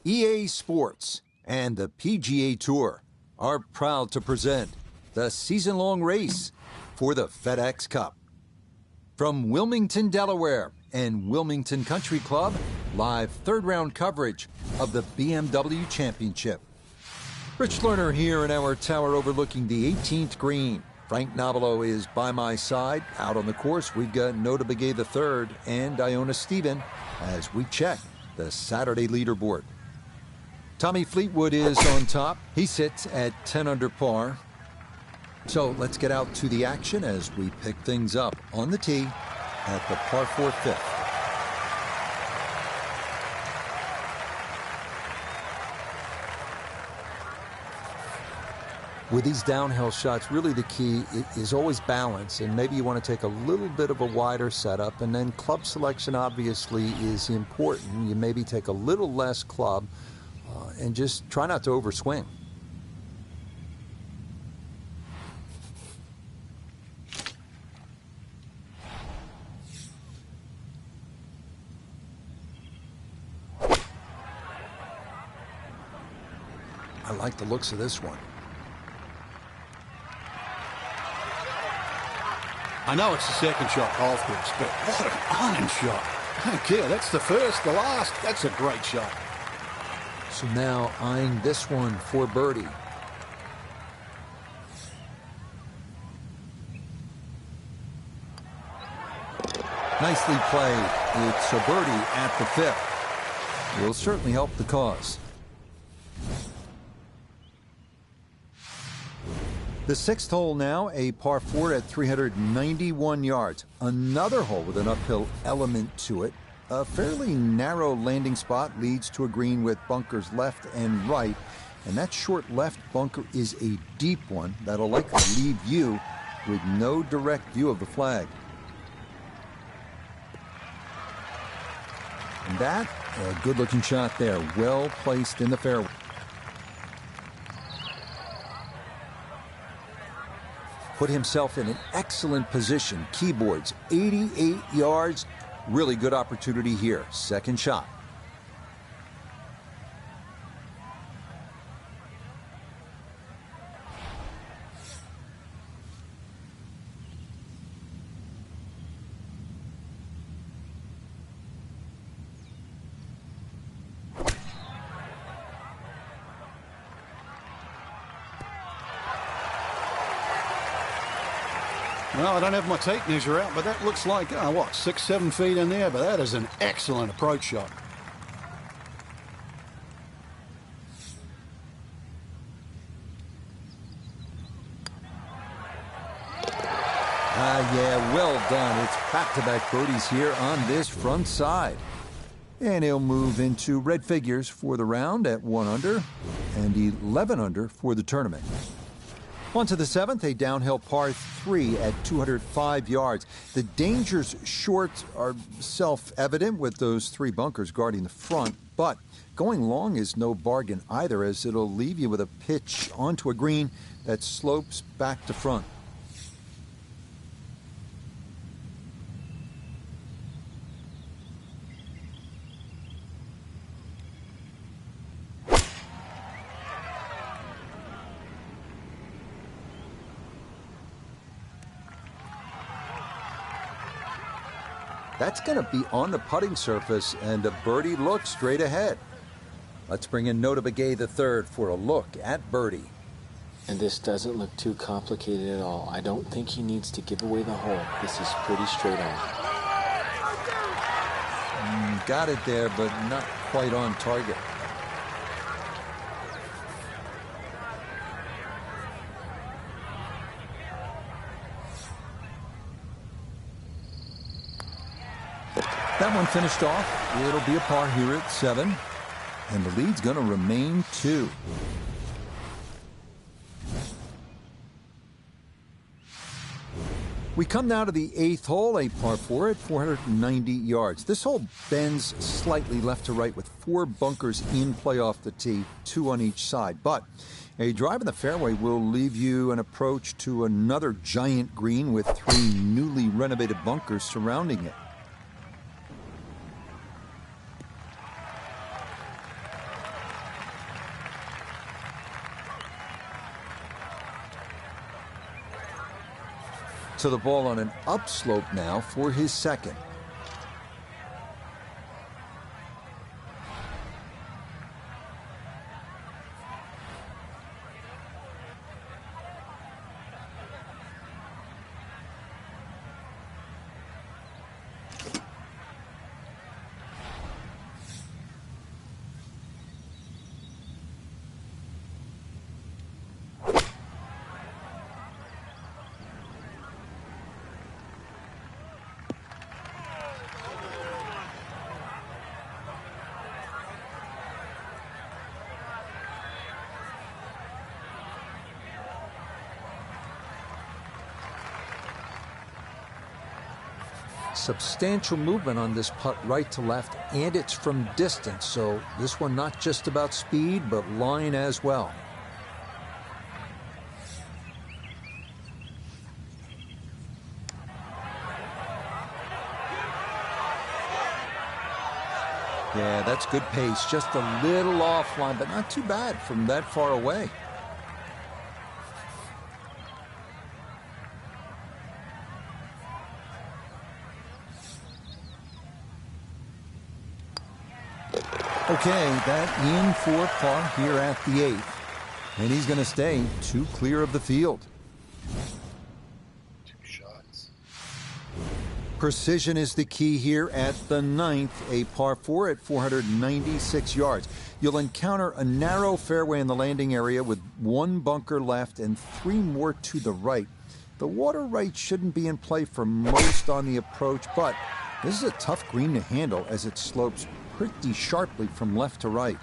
EA Sports and the PGA Tour are proud to present the season-long race for the FedEx Cup. From Wilmington, Delaware and Wilmington Country Club, live third-round coverage of the BMW Championship. Rich Lerner here in our tower overlooking the 18th green. Frank Nobilo is by my side. Out on the course, we've got Nota Begay III and Iona Stephen as we check the Saturday leaderboard. Tommy Fleetwood is on top. He sits at 10 under par. So let's get out to the action as we pick things up on the tee at the par 4 fifth. With these downhill shots, really the key is always balance, and maybe you want to take a little bit of a wider setup, and then club selection obviously is important. You maybe take a little less club and just try not to overswing. I like the looks of this one. I know it's the second shot golf course, but what an iron shot. I don't care. That's the first, the last. That's a great shot. So now eyeing this one for birdie. Nicely played. It's a birdie at the 5th. Will certainly help the cause. The 6th hole now, a par 4 at 391 yards. Another hole with an uphill element to it. A fairly narrow landing spot leads to a green with bunkers left and right. And that short left bunker is a deep one that'll likely leave you with no direct view of the flag. And that, a good-looking shot there, well placed in the fairway. Put himself in an excellent position. Keyboards, 88 yards. Really good opportunity here. Second shot. Well, I don't have my tape measure out, but that looks like, what, 6-7 feet in there? But that is an excellent approach shot. Yeah, well done. It's back-to-back birdies here on this front side. And he'll move into red figures for the round at 1 under and 11 under for the tournament. On to the 7th, a downhill par 3 at 205 yards. The dangers short are self-evident with those 3 bunkers guarding the front, but going long is no bargain either, as it'll leave you with a pitch onto a green that slopes back to front. That's going to be on the putting surface, and a birdie look straight ahead. Let's bring in Nota Begay III for a look at birdie. And this doesn't look too complicated at all. I don't think he needs to give away the hole. This is pretty straight on. Got it there, but not quite on target. That one finished off. It'll be a par here at 7. And the lead's going to remain 2. We come now to the 8th hole, a par 4 at 490 yards. This hole bends slightly left to right with 4 bunkers in play off the tee, 2 on each side. But a drive in the fairway will leave you an approach to another giant green with 3 newly renovated bunkers surrounding it. To the ball on an upslope now for his second. Substantial movement on this putt right to left, and it's from distance, so this one not just about speed but line as well. Yeah, that's good pace, just a little offline, but not too bad from that far away. Okay, that in for par here at the 8th. And he's going to stay 2 clear of the field. 2 shots. Precision is the key here at the 9th, a par 4 at 496 yards. You'll encounter a narrow fairway in the landing area with 1 bunker left and 3 more to the right. The water right shouldn't be in play for most on the approach, but this is a tough green to handle as it slopes pretty sharply from left to right.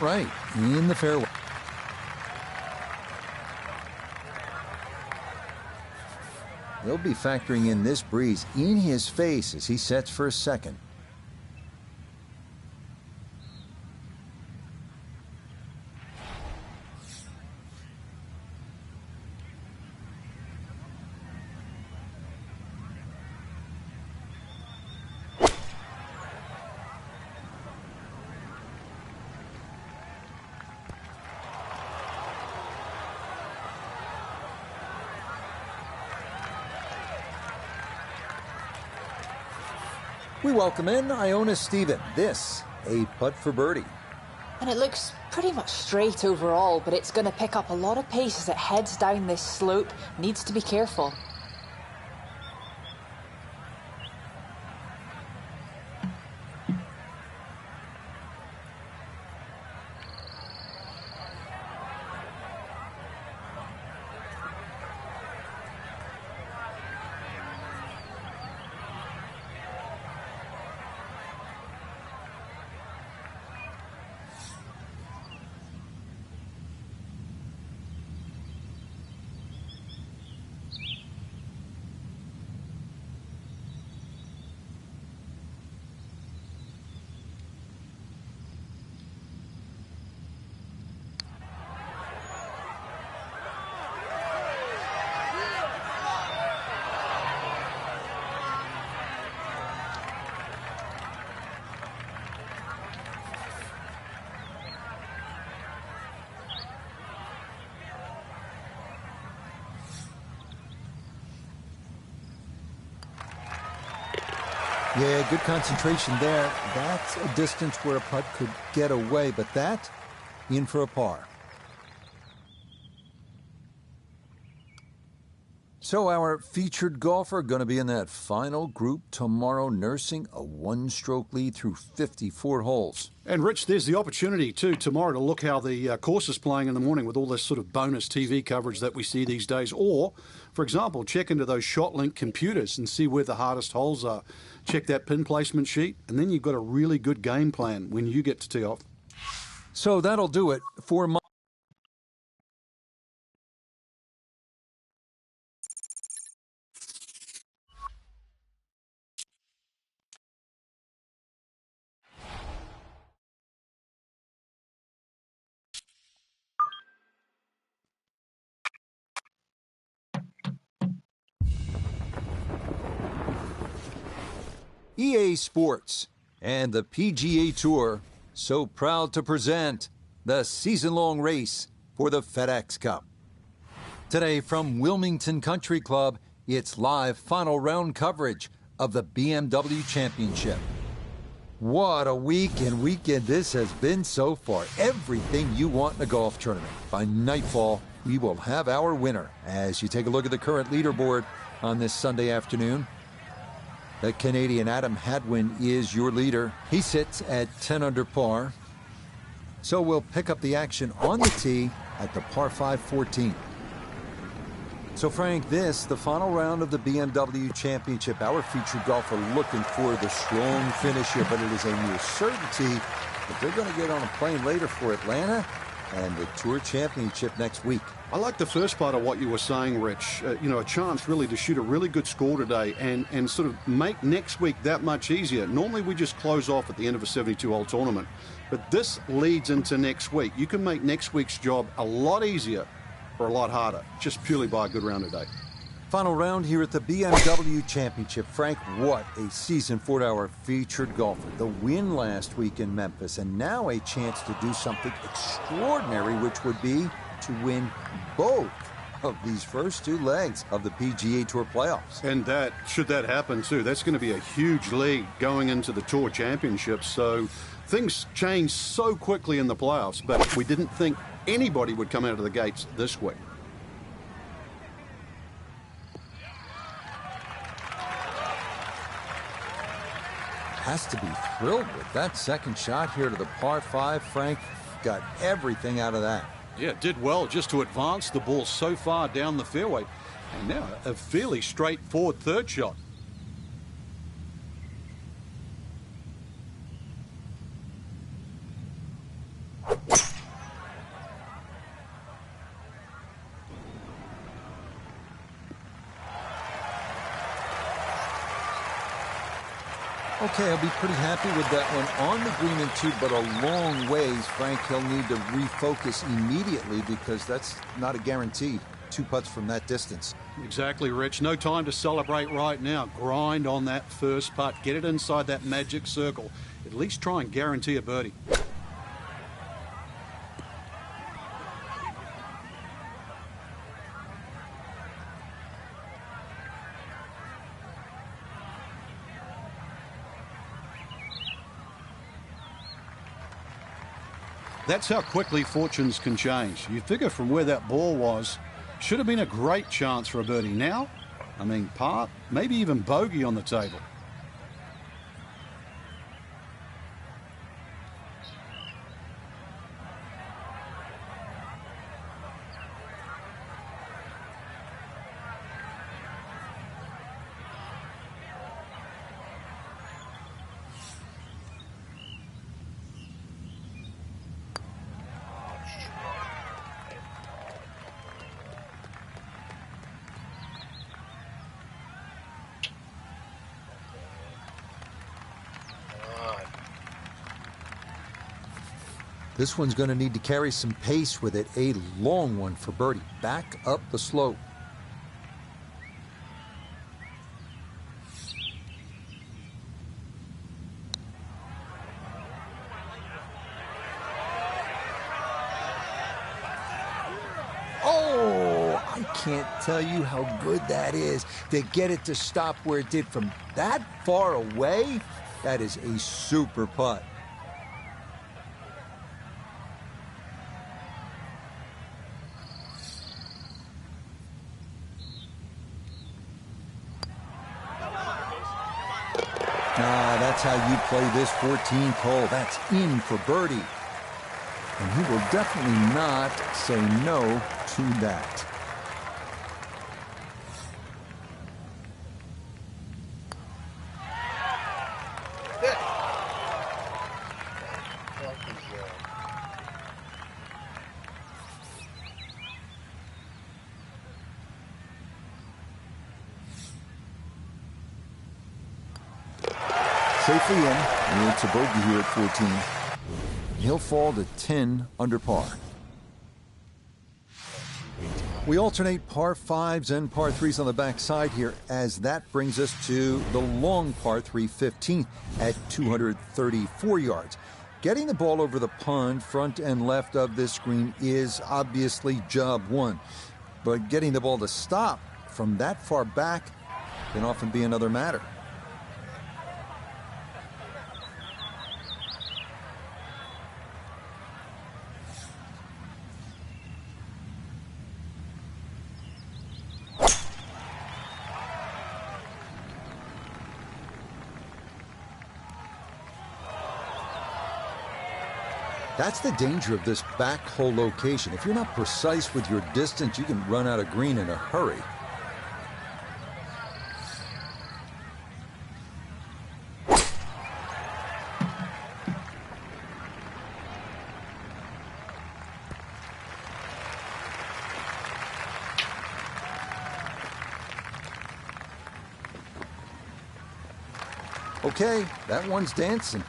Right, in the fairway. He'll be factoring in this breeze in his face as he sets for a second. We welcome in Iona Stephen. This, a putt for birdie. And it looks pretty much straight overall, but it's going to pick up a lot of pace as it heads down this slope. Needs to be careful. Yeah, good concentration there. That's a distance where a putt could get away, but that, in for a par. So our featured golfer going to be in that final group tomorrow, nursing a one-stroke lead through 54 holes. And Rich, there's the opportunity too tomorrow to look how the course is playing in the morning with all this sort of bonus TV coverage that we see these days. Or, for example, check into those ShotLink computers and see where the hardest holes are. Check that pin placement sheet, and then you've got a really good game plan when you get to tee off. So that'll do it for my... EA Sports and the PGA Tour so proud to present the season-long race for the FedEx Cup. Today from Wilmington Country Club, it's live final round coverage of the BMW Championship. What a week and weekend this has been so far. Everything you want in a golf tournament. By nightfall, we will have our winner. As you take a look at the current leaderboard on this Sunday afternoon, the Canadian Adam Hadwin is your leader. He sits at 10 under par. So we'll pick up the action on the tee at the par 5 14. So Frank, this, the final round of the BMW Championship. Our featured golfer looking for the strong finish here, but it is a near certainty that they're going to get on a plane later for Atlanta and the Tour Championship next week. I like the first part of what you were saying, Rich. A chance really to shoot a really good score today and sort of make next week that much easier. Normally we just close off at the end of a 72-hole tournament, but this leads into next week. You can make next week's job a lot easier or a lot harder, just purely by a good round today. Final round here at the BMW Championship. Frank, what a season for our featured golfer. The win last week in Memphis, and now a chance to do something extraordinary, which would be to win both of these first two legs of the PGA Tour playoffs. And that, should that happen too, that's going to be a huge lead going into the Tour Championship. So things change so quickly in the playoffs, but we didn't think anybody would come out of the gates this quick. Has to be thrilled with that second shot here to the par 5. Frank got everything out of that. Yeah, did well just to advance the ball so far down the fairway. And now a fairly straightforward third shot. Okay, I'll be pretty happy with that one. On the green and two, but a long ways. Frank, he'll need to refocus immediately because that's not a guarantee. 2 putts from that distance. Exactly, Rich. No time to celebrate right now. Grind on that first putt. Get it inside that magic circle. At least try and guarantee a birdie. That's how quickly fortunes can change. You figure from where that ball was, should have been a great chance for a birdie. Now, I mean, par, maybe even bogey on the table. This one's going to need to carry some pace with it. A long one for birdie. Back up the slope. Oh, I can't tell you how good that is to get it to stop where it did from that far away. That is a super putt. That's how you play this 14th hole. That's in for birdie. And he will definitely not say no to that. Safely in, and it's a bogey here at 14. He'll fall to 10 under par. We alternate par 5s and par 3s on the backside here, as that brings us to the long par 3 15th at 234 yards. Getting the ball over the pond, front and left of this green, is obviously job one. But getting the ball to stop from that far back can often be another matter. That's the danger of this back hole location. If you're not precise with your distance, you can run out of green in a hurry. Okay, that one's dancing.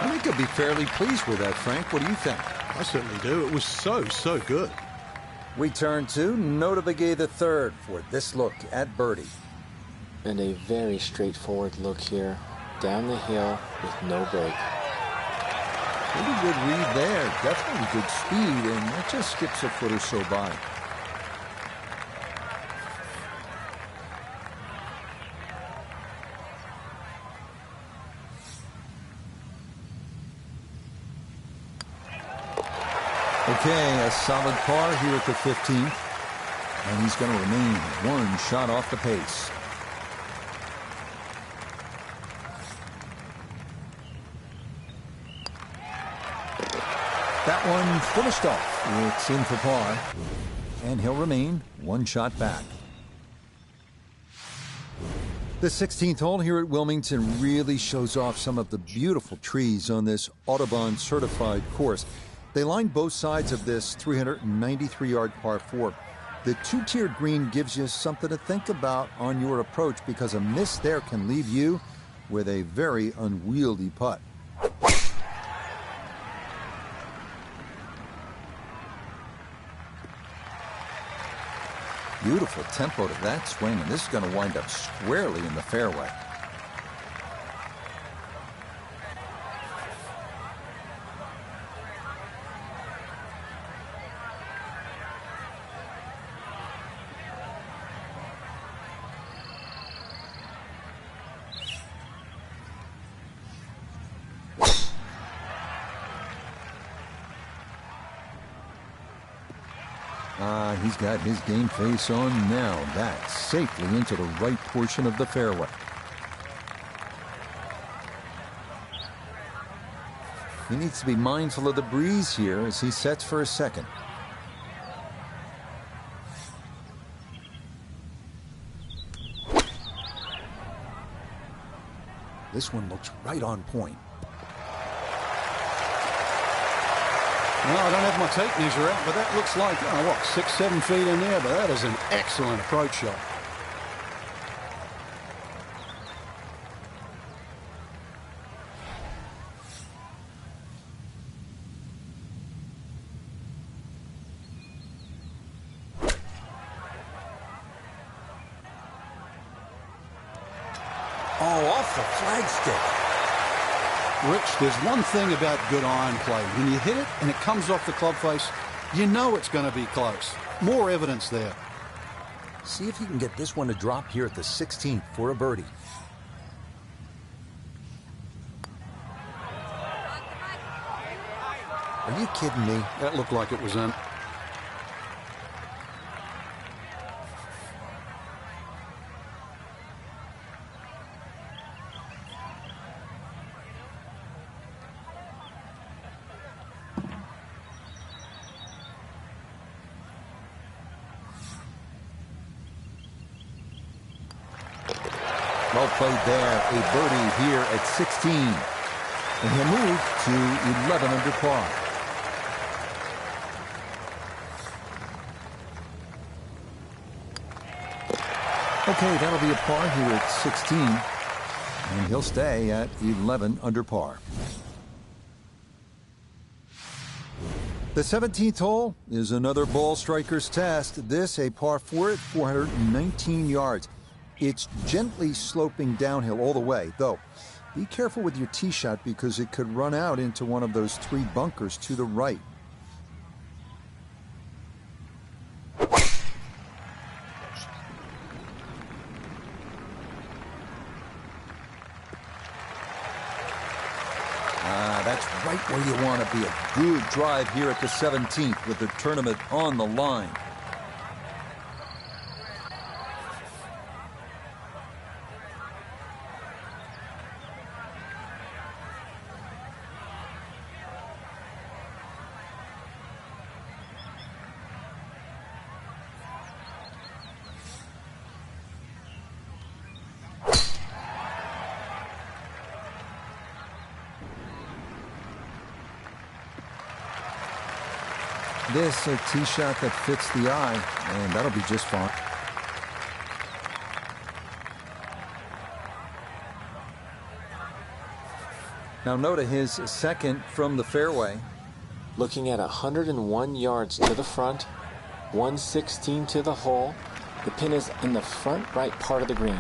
I think he'll be fairly pleased with that, Frank. What do you think? I certainly do. It was so good. We turn to Notability the third for this look at birdie. And a very straightforward look here. Down the hill with no break. Pretty good read there. Definitely good speed, and that just skips a foot or so by. Okay, a solid par here at the 15th, and he's going to remain one shot off the pace. That one finished off. It's in for par, and he'll remain one shot back. The 16th hole here at Wilmington really shows off some of the beautiful trees on this Audubon certified course. They line both sides of this 393-yard par 4. The two-tiered green gives you something to think about on your approach, because a miss there can leave you with a very unwieldy putt. Beautiful tempo to that swing, and this is going to wind up squarely in the fairway. He's got his game face on now. That's safely into the right portion of the fairway. He needs to be mindful of the breeze here as he sets for a second. This one looks right on point. Well, I don't have my tape measure out, but that looks like, oh, what, 6-7 feet in there, but that is an excellent approach shot. Oh, off the flagstick. Rich, there's one thing about good iron play. When you hit it and it comes off the club face, you know it's going to be close. More evidence there. See if you can get this one to drop here at the 16th for a birdie. Are you kidding me? That looked like it was in. Well played there. A birdie here at 16. And he'll move to 11 under par. Okay, that'll be a par here at 16. And he'll stay at 11 under par. The 17th hole is another ball striker's test. This a par 4 at 419 yards. It's gently sloping downhill all the way, though. Be careful with your tee shot because it could run out into one of those 3 bunkers to the right. That's right where you want to be. A good drive here at the 17th with the tournament on the line. This a tee shot that fits the eye, and that'll be just fine. Now note his second from the fairway. Looking at 101 yards to the front, 116 to the hole. The pin is in the front right part of the green.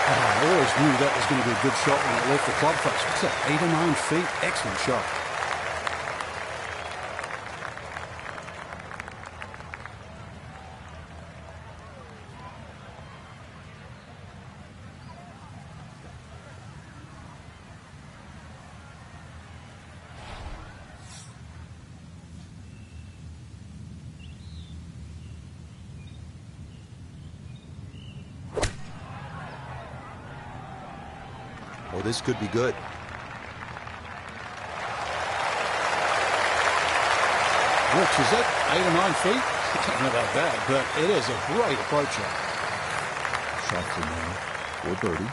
I always knew that was going to be a good shot when it left the club face. What's that, 8 or 9 feet? Excellent shot. Oh, this could be good. Rich, is that 8 or 9 feet? I don't know about that, but it is a great approach shot. Schauffele now for birdie.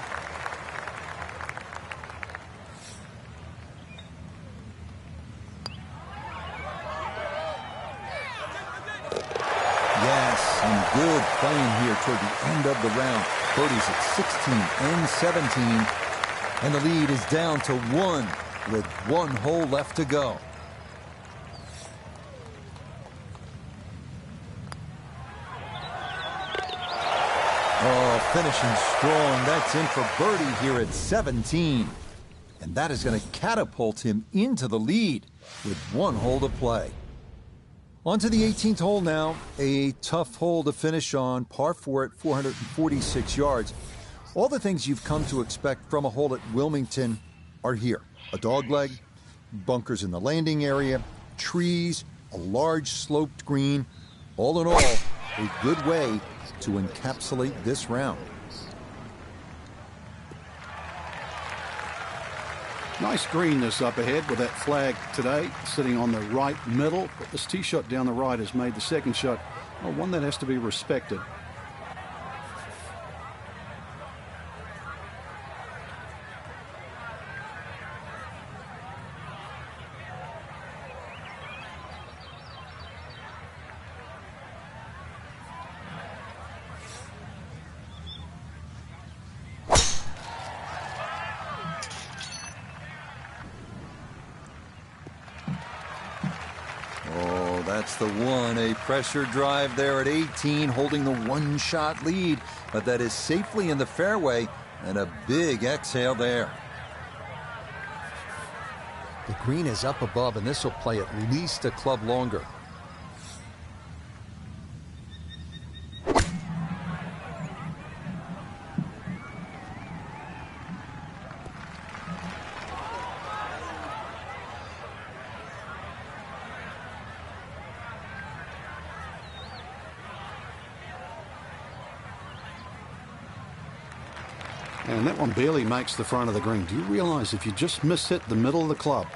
Yes, and good playing here toward the end of the round. Birdies at 16 and 17. And the lead is down to 1 with 1 hole left to go. Oh, finishing strong. That's in for birdie here at 17. And that is going to catapult him into the lead with 1 hole to play. On to the 18th hole now. A tough hole to finish on. Par 4 at 446 yards. All the things you've come to expect from a hole at Wilmington are here. A dogleg, bunkers in the landing area, trees, a large sloped green. All in all, a good way to encapsulate this round. Nice green this up ahead with that flag today sitting on the right middle. But this tee shot down the right has made the second shot one that has to be respected. That's the one, a pressure drive there at 18, holding the 1-shot lead, but that is safely in the fairway, and a big exhale there. The green is up above, and this will play at least a club longer. And that one barely makes the front of the green. Do you realize if you just miss hit the middle of the club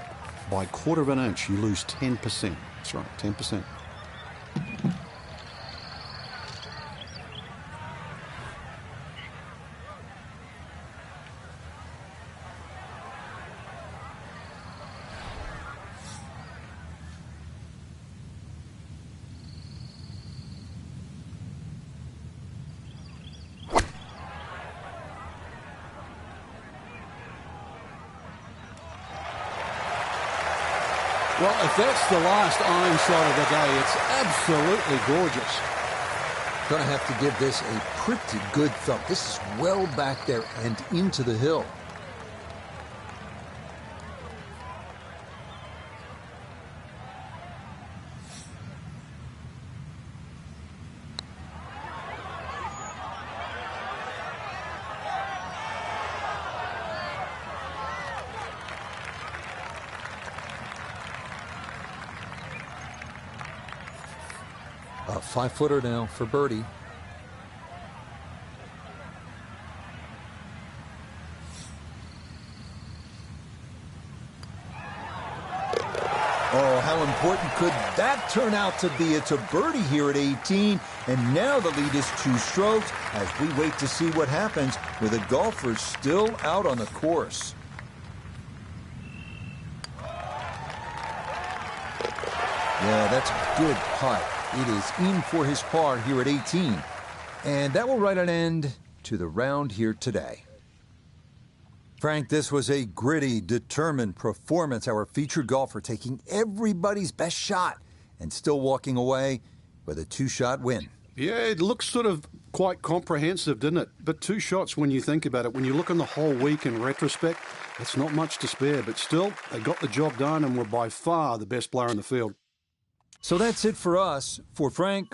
by 1/4 of an inch, you lose 10%? That's right, 10%. Well, if that's the last iron shot of the day, it's absolutely gorgeous. Gonna have to give this a pretty good thump. This is well back there and into the hill. A 5-footer now for birdie. Oh, how important could that turn out to be? It's a birdie here at 18, and now the lead is 2 strokes as we wait to see what happens with the golfers still out on the course. Yeah, that's a good putt. It is in for his par here at 18. And that will write an end to the round here today. Frank, this was a gritty, determined performance. Our featured golfer taking everybody's best shot and still walking away with a 2-shot win. Yeah, it looks sort of quite comprehensive, didn't it? But 2 shots when you think about it. When you look on the whole week in retrospect, it's not much to spare. But still, they got the job done and were by far the best player in the field. So that's it for us. For Frank.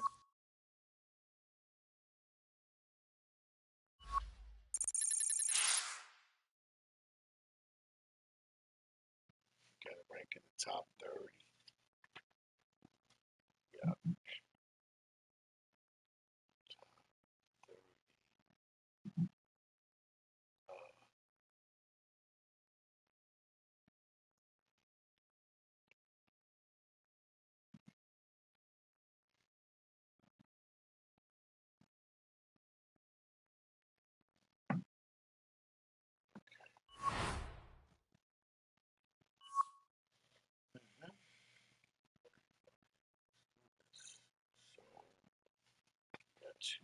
Got to rank in the top 30. Yeah.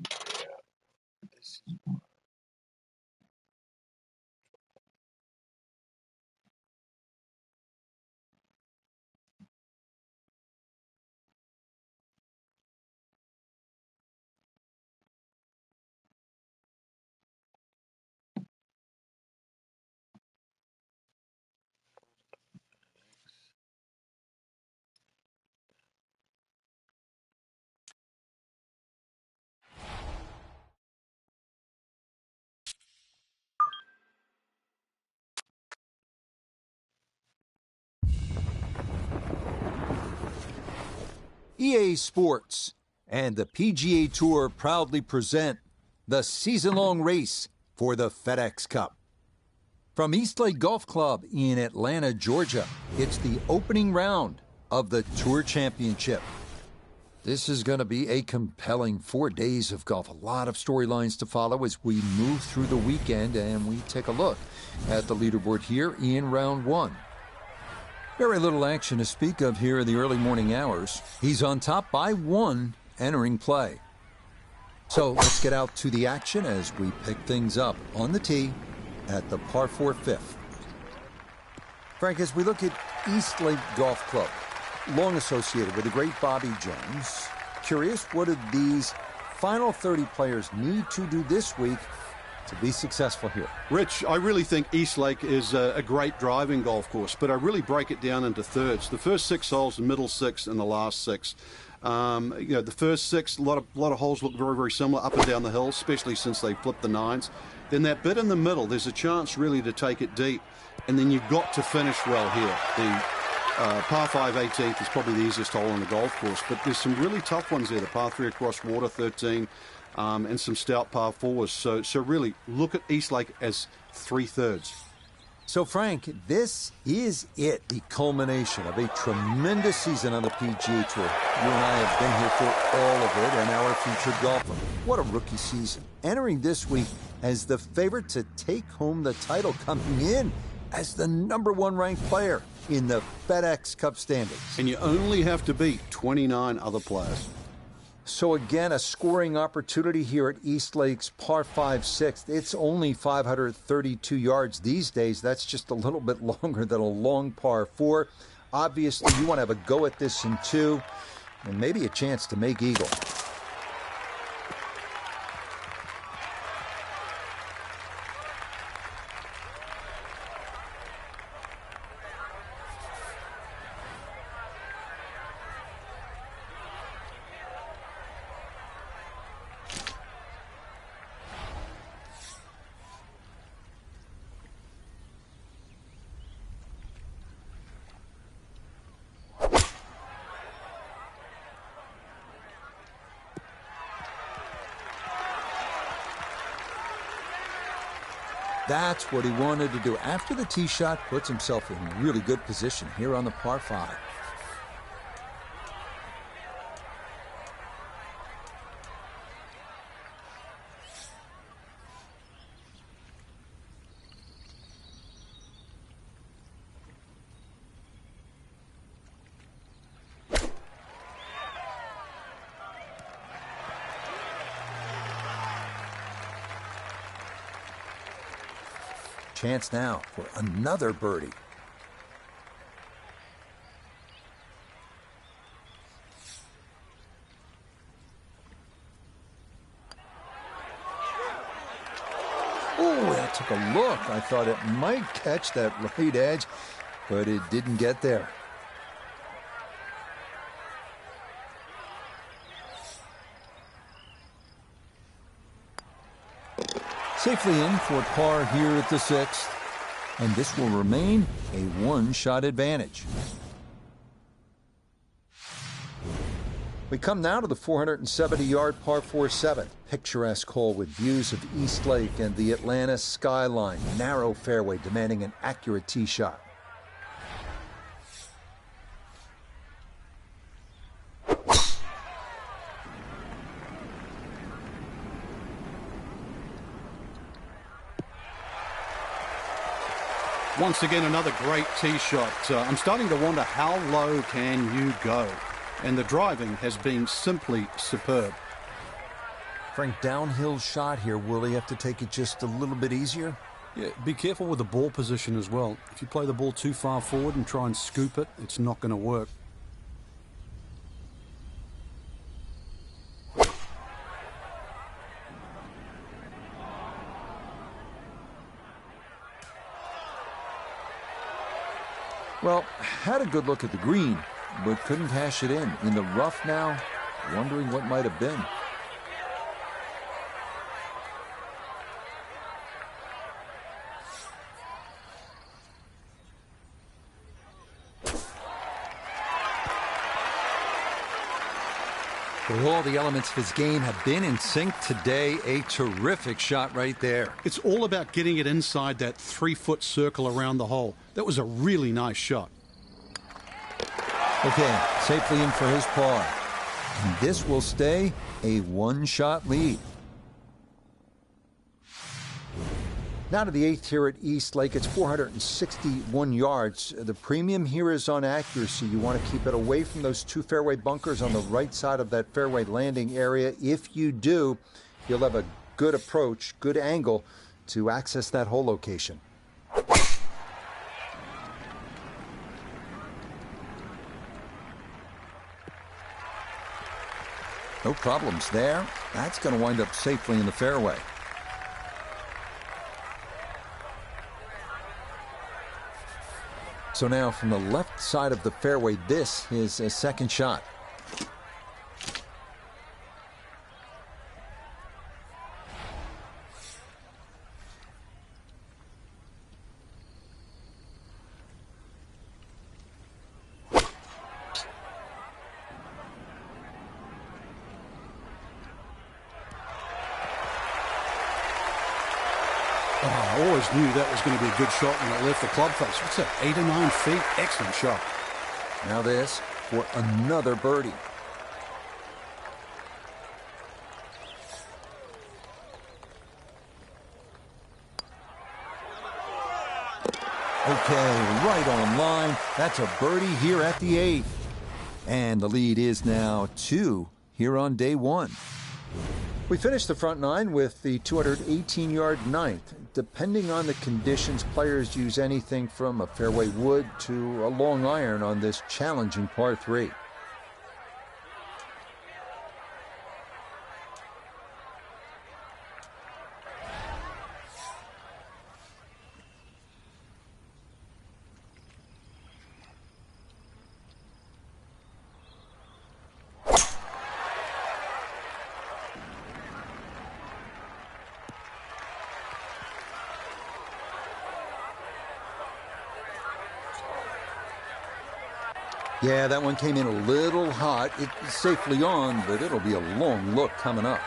Yeah, this is one. EA Sports and the PGA Tour proudly present the season-long race for the FedEx Cup. From Eastlake Golf Club in Atlanta, Georgia, it's the opening round of the Tour Championship. This is going to be a compelling 4 days of golf. A lot of storylines to follow as we move through the weekend, and we take a look at the leaderboard here in round 1. Very little action to speak of here in the early morning hours. He's on top by 1 entering play. So let's get out to the action as we pick things up on the tee at the par 4 fifth. Frank, as we look at Eastlake Golf Club, long associated with the great Bobby Jones, curious, what do these final 30 players need to do this week to be successful here? Rich, I really think Eastlake is a great driving golf course, but I really break it down into thirds. The first 6 holes, the middle 6, and the last 6. The first 6, a lot of holes look very, very similar up and down the hill, especially since they flipped the 9s. Then that bit in the middle, there's a chance really to take it deep, and then you've got to finish well here. The par 5 18th is probably the easiest hole on the golf course, but there's some really tough ones there. The par 3 across water 13, and some stout par 4s. So really look at Eastlake as 3/3. So Frank, this is it, the culmination of a tremendous season on the PGA Tour. You and I have been here for all of it, and our featured golfer. What a rookie season. Entering this week as the favorite to take home the title, coming in as the #1 ranked player in the FedEx Cup standings. And you only have to beat 29 other players. So again, a scoring opportunity here at Eastlake's par 5 6th. It's only 532 yards these days. That's just a little bit longer than a long par 4. Obviously, you want to have a go at this in 2, and maybe a chance to make eagle. That's what he wanted to do. After the tee shot, puts himself in really good position here on the par 5. Chance now for another birdie. took a look. I thought it might catch that right edge, but it didn't get there. Safely in for par here at the 6th, and this will remain a one-shot advantage. We come now to the 470-yard par 4-7. Picturesque hole with views of East Lake and the Atlanta skyline. Narrow fairway demanding an accurate tee shot. Once again, another great tee shot. I'm starting to wonder, how low can you go? And the driving has been simply superb. Frank, downhill shot here. Will he have to take it just a little bit easier? Yeah, be careful with the ball position as well. If you play the ball too far forward and try and scoop it, it's not going to work. Well, had a good look at the green, but couldn't cash it in the rough now, wondering what might have been. Well, all the elements of his game have been in sync today. A terrific shot right there. It's all about getting it inside that 3-foot circle around the hole. That was a really nice shot. Okay, safely in for his par. And this will stay a one-shot lead. Now to the 8th here at East Lake. It's 461 yards. The premium here is on accuracy. You want to keep it away from those two fairway bunkers on the right side of that fairway landing area. If you do, you'll have a good approach, good angle to access that hole location. No problems there. That's going to wind up safely in the fairway. So now from the left side of the fairway, this is a second shot. I always knew that was going to be a good shot when it left the club face. What's that, 8 or 9 feet? Excellent shot. Now this for another birdie. Okay, right on line. That's a birdie here at the 8th. And the lead is now 2 here on day 1. We finished the front 9 with the 218-yard 9th. Depending on the conditions, players use anything from a fairway wood to a long iron on this challenging par 3. Yeah, that one came in a little hot. It's safely on, but it'll be a long look coming up.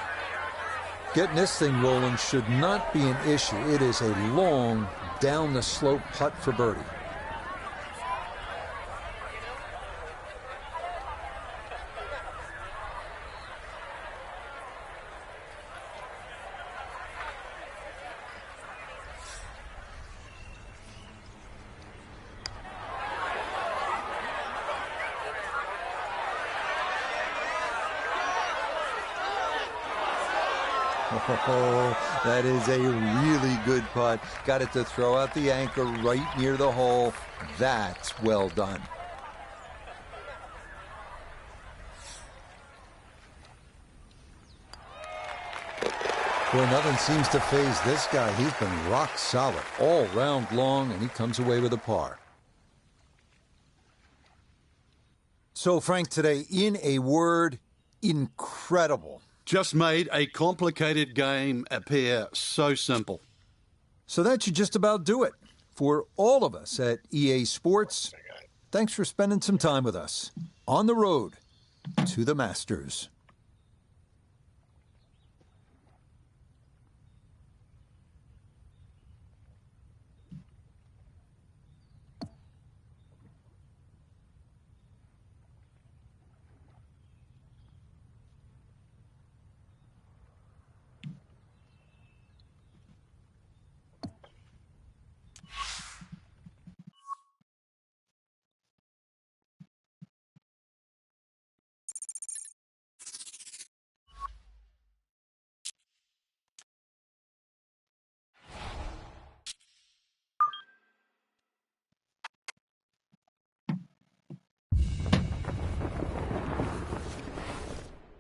Getting this thing rolling should not be an issue. It is a long, down-the-slope putt for birdie. Oh, that is a really good putt. Got it to throw out the anchor right near the hole. That's well done. Boy, nothing seems to faze this guy. He's been rock solid all round long, and he comes away with a par. So, Frank, today, in a word, incredible. Just made a complicated game appear so simple. So that should just about do it. For all of us at EA Sports, thanks for spending some time with us on the road to the Masters.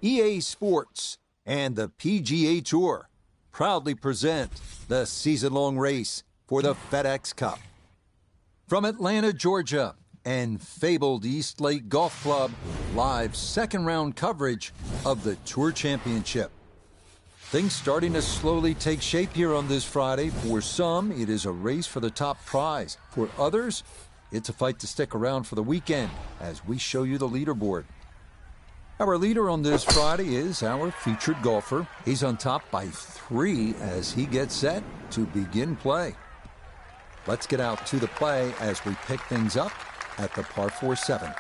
EA Sports and the PGA Tour proudly present the season-long race for the FedEx Cup. From Atlanta, Georgia, and fabled East Lake Golf Club, live second-round coverage of the Tour Championship. Things starting to slowly take shape here on this Friday. For some, it is a race for the top prize. For others, it's a fight to stick around for the weekend as we show you the leaderboard. Our leader on this Friday is our featured golfer. He's on top by 3 as he gets set to begin play. Let's get out to the play as we pick things up at the par 4-7.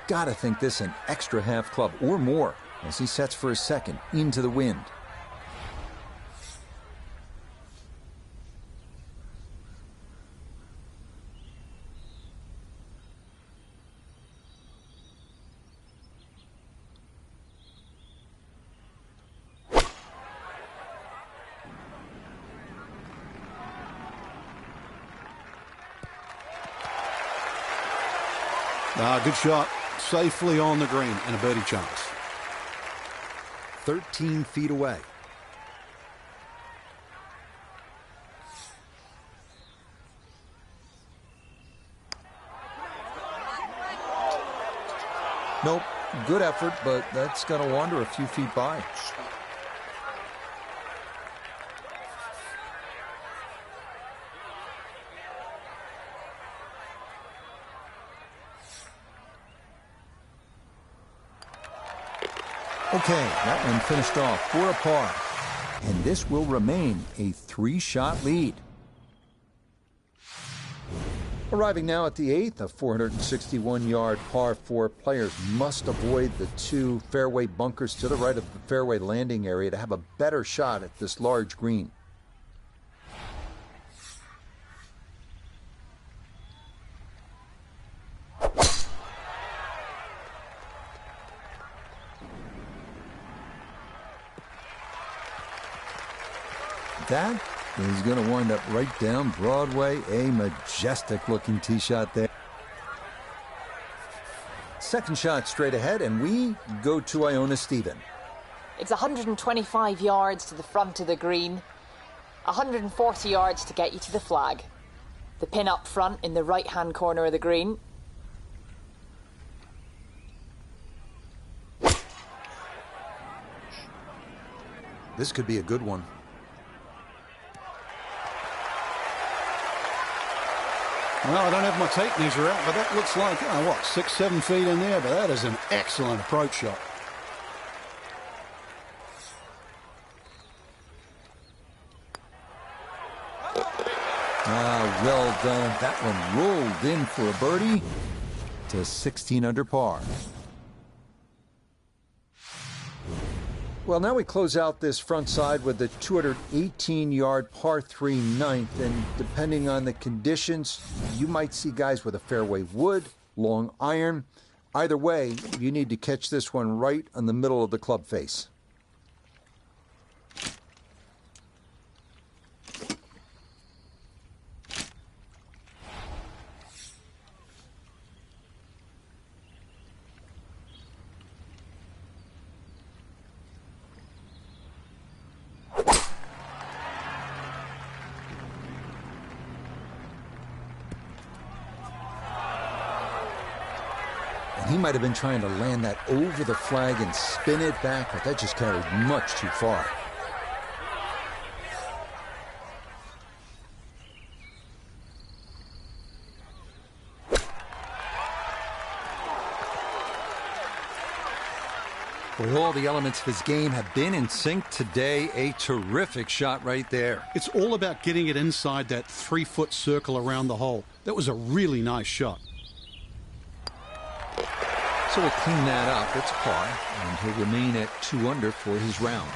Gotta think this an extra half club or more as he sets for his second into the wind. Good shot. Safely on the green and a birdie chance. 13 feet away. Nope, good effort, but that's going to wander a few feet by. Okay, that one finished off for a par, and this will remain a 3-shot lead. Arriving now at the 8th, a 461-yard par 4. Players must avoid the 2 fairway bunkers to the right of the fairway landing area to have a better shot at this large green. That is going to wind up right down Broadway. A majestic-looking tee shot there. Second shot straight ahead, and we go to Iona Stephen. It's 125 yards to the front of the green, 140 yards to get you to the flag. The pin up front in the right-hand corner of the green. This could be a good one. Well, I don't have my tape measure out, but that looks like, 6-7 feet in there, but that is an excellent approach shot. Well done. That one rolled in for a birdie to 16 under par. Well, now we close out this front side with the 218-yard par 3 ninth, and depending on the conditions, you might see guys with a fairway wood, long iron. Either way, you need to catch this one right on the middle of the club face. he might have been trying to land that over the flag and spin it back, but that just carried much too far. Well, all the elements of his game have been in sync today. A terrific shot right there. It's all about getting it inside that 3-foot circle around the hole. That was a really nice shot. So we'll clean that up. It's par, and he'll remain at 2 under for his round.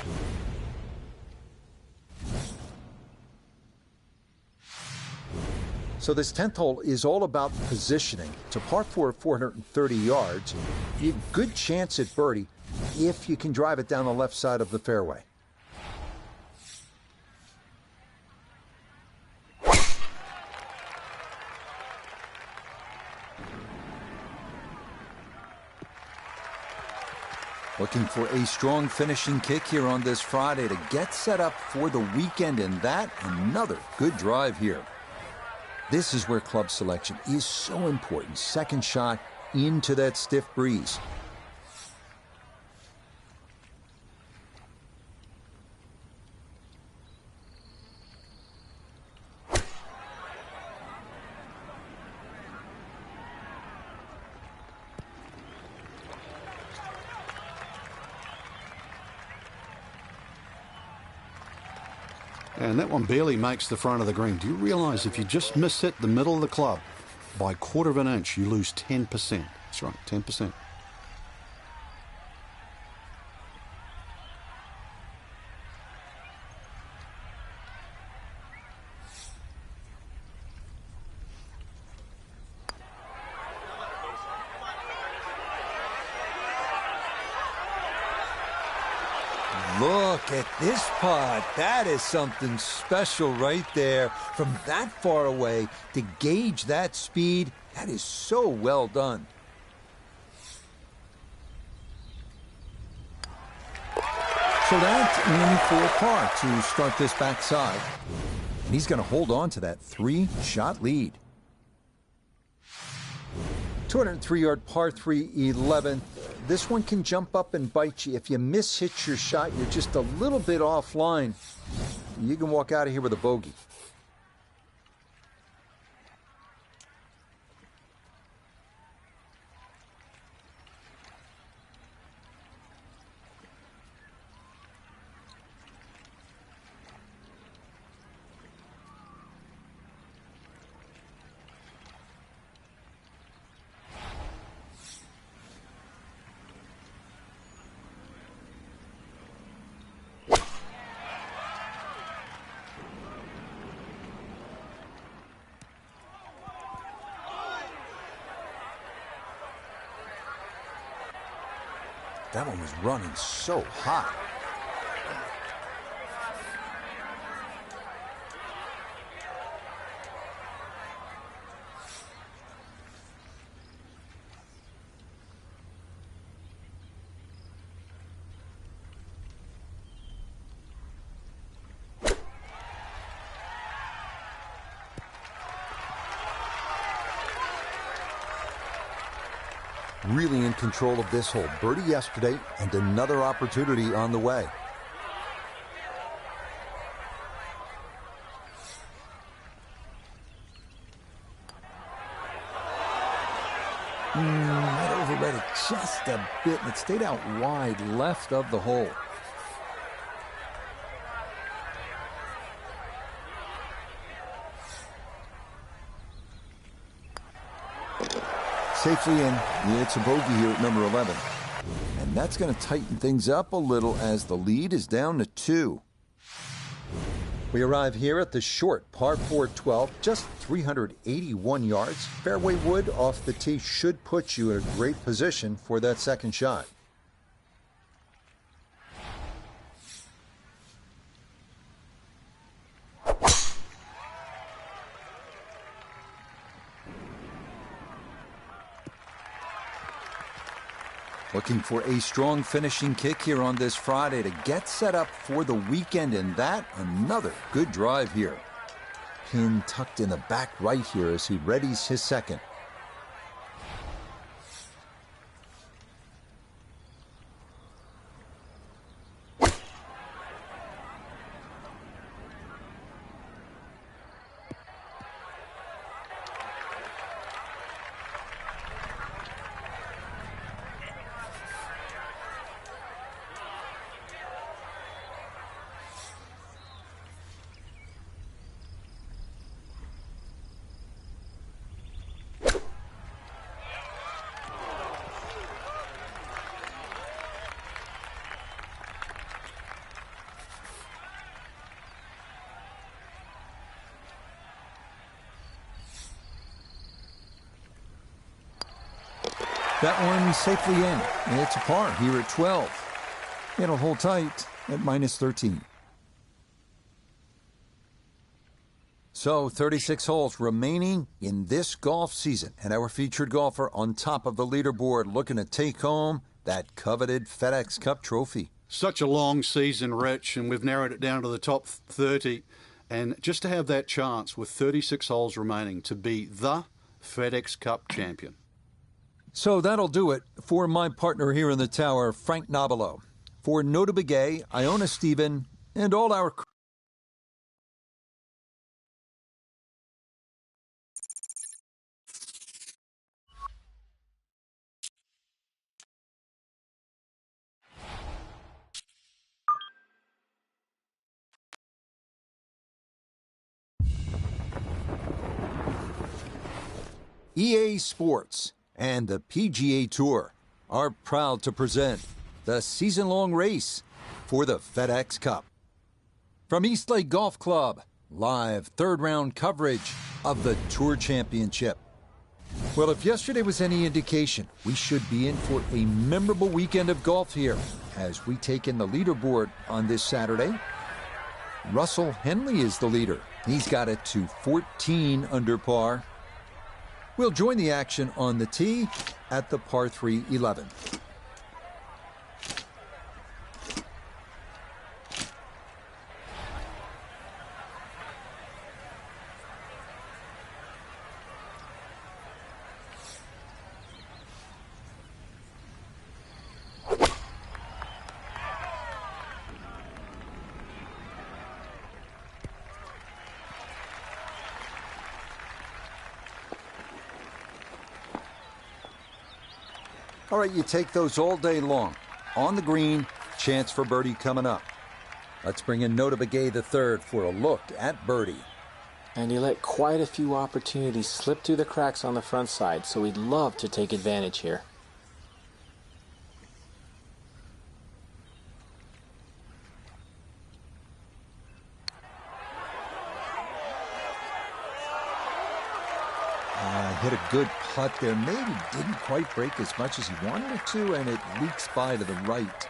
So this 10th hole is all about positioning. It's a par 4 at 430 yards. You have a good chance at birdie if you can drive it down the left side of the fairway. Looking for a strong finishing kick here on this Friday to get set up for the weekend, and that another good drive here. This is where club selection is so important. Second shot into that stiff breeze. And that one barely makes the front of the green. Do you realize if you just miss hit the middle of the club by 1/4 of an inch, you lose 10%? That's right, 10%. Look at this putt. That is something special right there. From that far away to gauge that speed, that is so well done. So that's in for par to start this backside. And he's going to hold on to that 3-shot lead. 203-yard par 3 11th. This one can jump up and bite you. If you miss-hit your shot, you're just a little bit offline. You can walk out of here with a bogey. That one was running so hot. Really in control of this hole. Birdie yesterday and another opportunity on the way. Might overread it just a bit, and it stayed out wide left of the hole. Safely in. It's a bogey here at number 11. And that's going to tighten things up a little as the lead is down to 2. We arrive here at the short par 4 12, just 381 yards. Fairway wood off the tee should put you in a great position for that second shot. Looking for a strong finishing kick here on this Friday to get set up for the weekend, and that another good drive here. Pin tucked in the back right here as he readies his second. That one safely in. It's a par here at 12. It'll hold tight at minus 13. So 36 holes remaining in this golf season. And our featured golfer on top of the leaderboard looking to take home that coveted FedEx Cup trophy. Such a long season, Rich, and we've narrowed it down to the top 30. And just to have that chance with 36 holes remaining to be the FedEx Cup champion. So that'll do it for my partner here in the tower, Frank Nobilo. For Nota Begay, Iona Stephen, and all our EA Sports and the PGA Tour are proud to present the season-long race for the FedEx Cup. From Eastlake Golf Club, live third-round coverage of the Tour Championship. Well, if yesterday was any indication, we should be in for a memorable weekend of golf here as we take in the leaderboard on this Saturday. Russell Henley is the leader. He's got it to 14 under par. We'll join the action on the tee at the par 3 11. All right, you take those all day long. On the green, chance for birdie coming up. Let's bring in Nota Begay III for a look at birdie. And he let quite a few opportunities slip through the cracks on the front side, so he'd love to take advantage here. Hit a good putt there. Maybe didn't quite break as much as he wanted it to, and it leaks by to the right.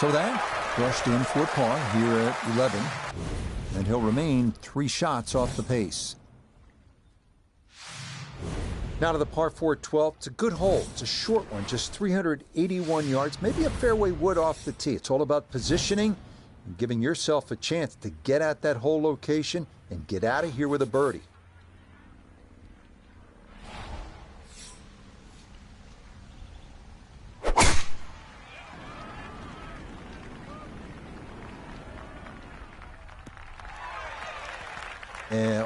So that brushed in for par here at 11, and he'll remain 3 shots off the pace. Now to the par 4 12th. It's a good hole. It's a short one, just 381 yards. Maybe a fairway wood off the tee. It's all about positioning and giving yourself a chance to get at that hole location and get out of here with a birdie.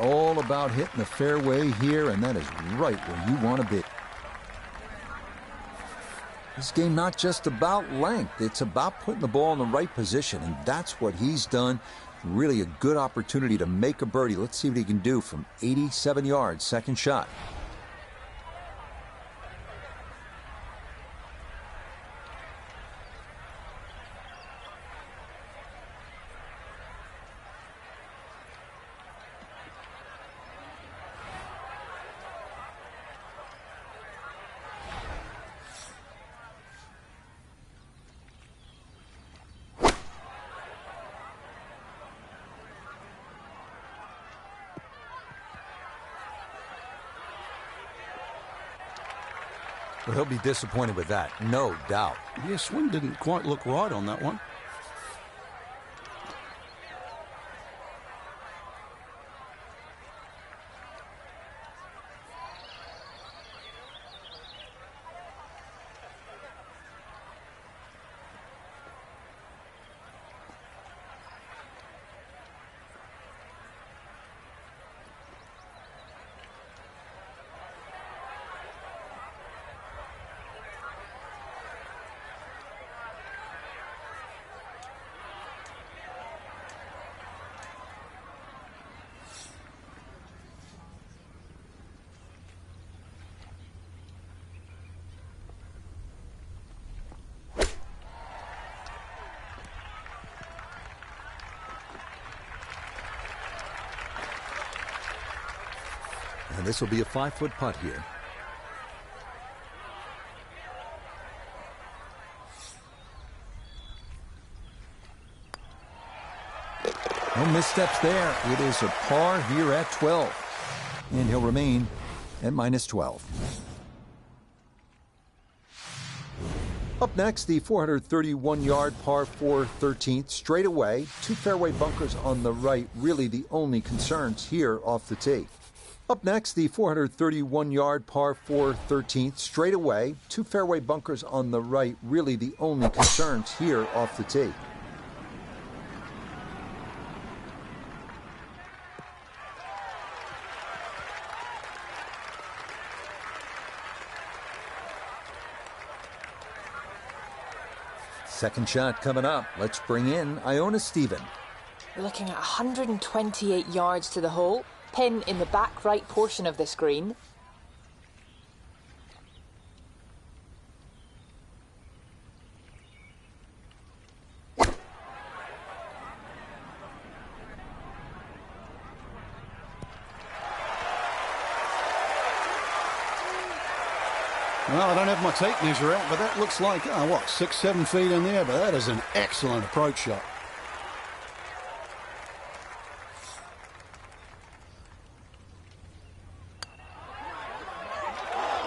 All about hitting the fairway here, and that is right where you want to be. This game not just about length, it's about putting the ball in the right position, and that's what he's done. Really a good opportunity to make a birdie. Let's see what he can do from 87 yards, second shot. Well, he'll be disappointed with that, no doubt. Yeah, swing didn't quite look right on that one. And this will be a 5-foot putt here. No missteps there. It is a par here at 12. And he'll remain at minus 12. Up next, the 431-yard par 4 13th straightaway. 2 fairway bunkers on the right, really the only concerns here off the tee. Up next, the 431-yard par 4 13th straightaway. 2 fairway bunkers on the right, really the only concerns here off the tee. Second shot coming up. Let's bring in Iona Stephen. We're looking at 128 yards to the hole. Pin in the back right portion of this green. Well, I don't have my tape measure out, but that looks like, 6-7 feet in there, but that is an excellent approach shot.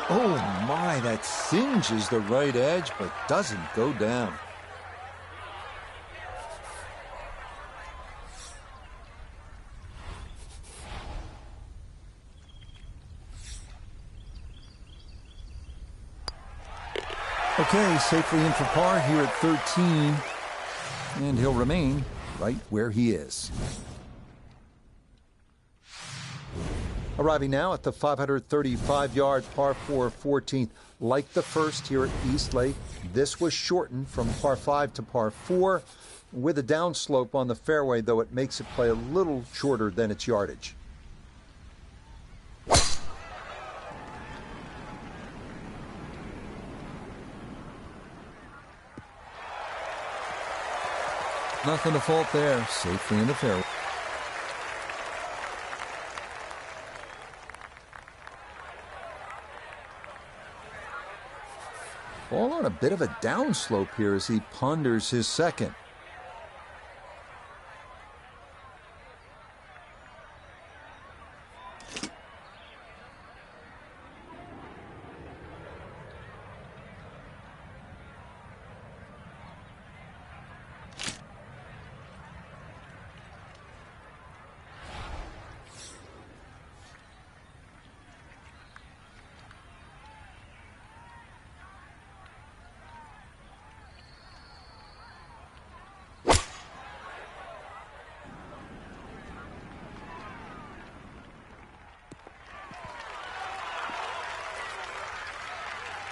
Oh my, that singes the right edge, but doesn't go down. Okay, safely in for par here at 13, and he'll remain right where he is. Arriving now at the 535-yard par 4 14th. Like the first here at East Lake, this was shortened from par 5 to par 4 with a downslope on the fairway, though it makes it play a little shorter than its yardage. Nothing to fault there, safely in the fairway. Ball on a bit of a downslope here as he ponders his second.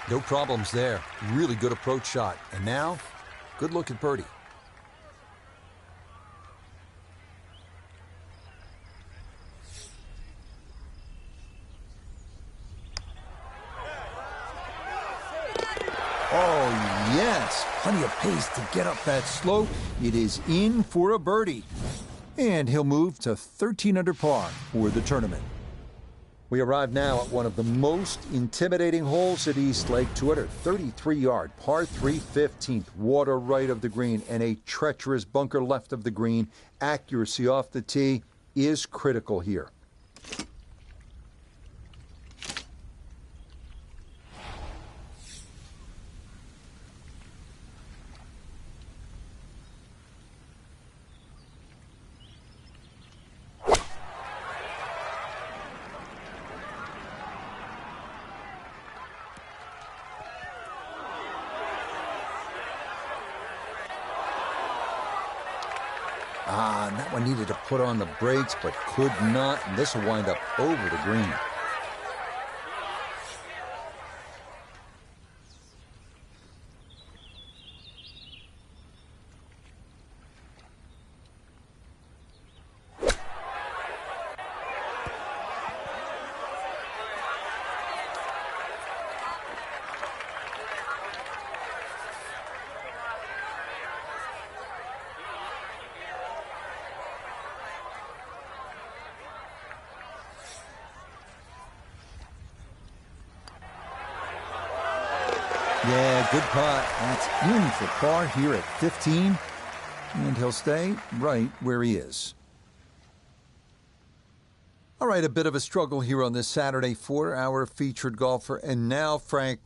No problems there. Really good approach shot. And now, good look at birdie. Oh, yes. Plenty of pace to get up that slope. It is in for a birdie. And he'll move to 13 under par for the tournament. We arrive now at one of the most intimidating holes at East Lake, 233-yard, par 3 15th, water right of the green, and a treacherous bunker left of the green. Accuracy off the tee is critical here. And that one needed to put on the brakes, but could not. And this will wind up over the green. a good putt. That's in for par here at 15. And he'll stay right where he is. All right, a bit of a struggle here on this Saturday for our featured golfer. And now, Frank,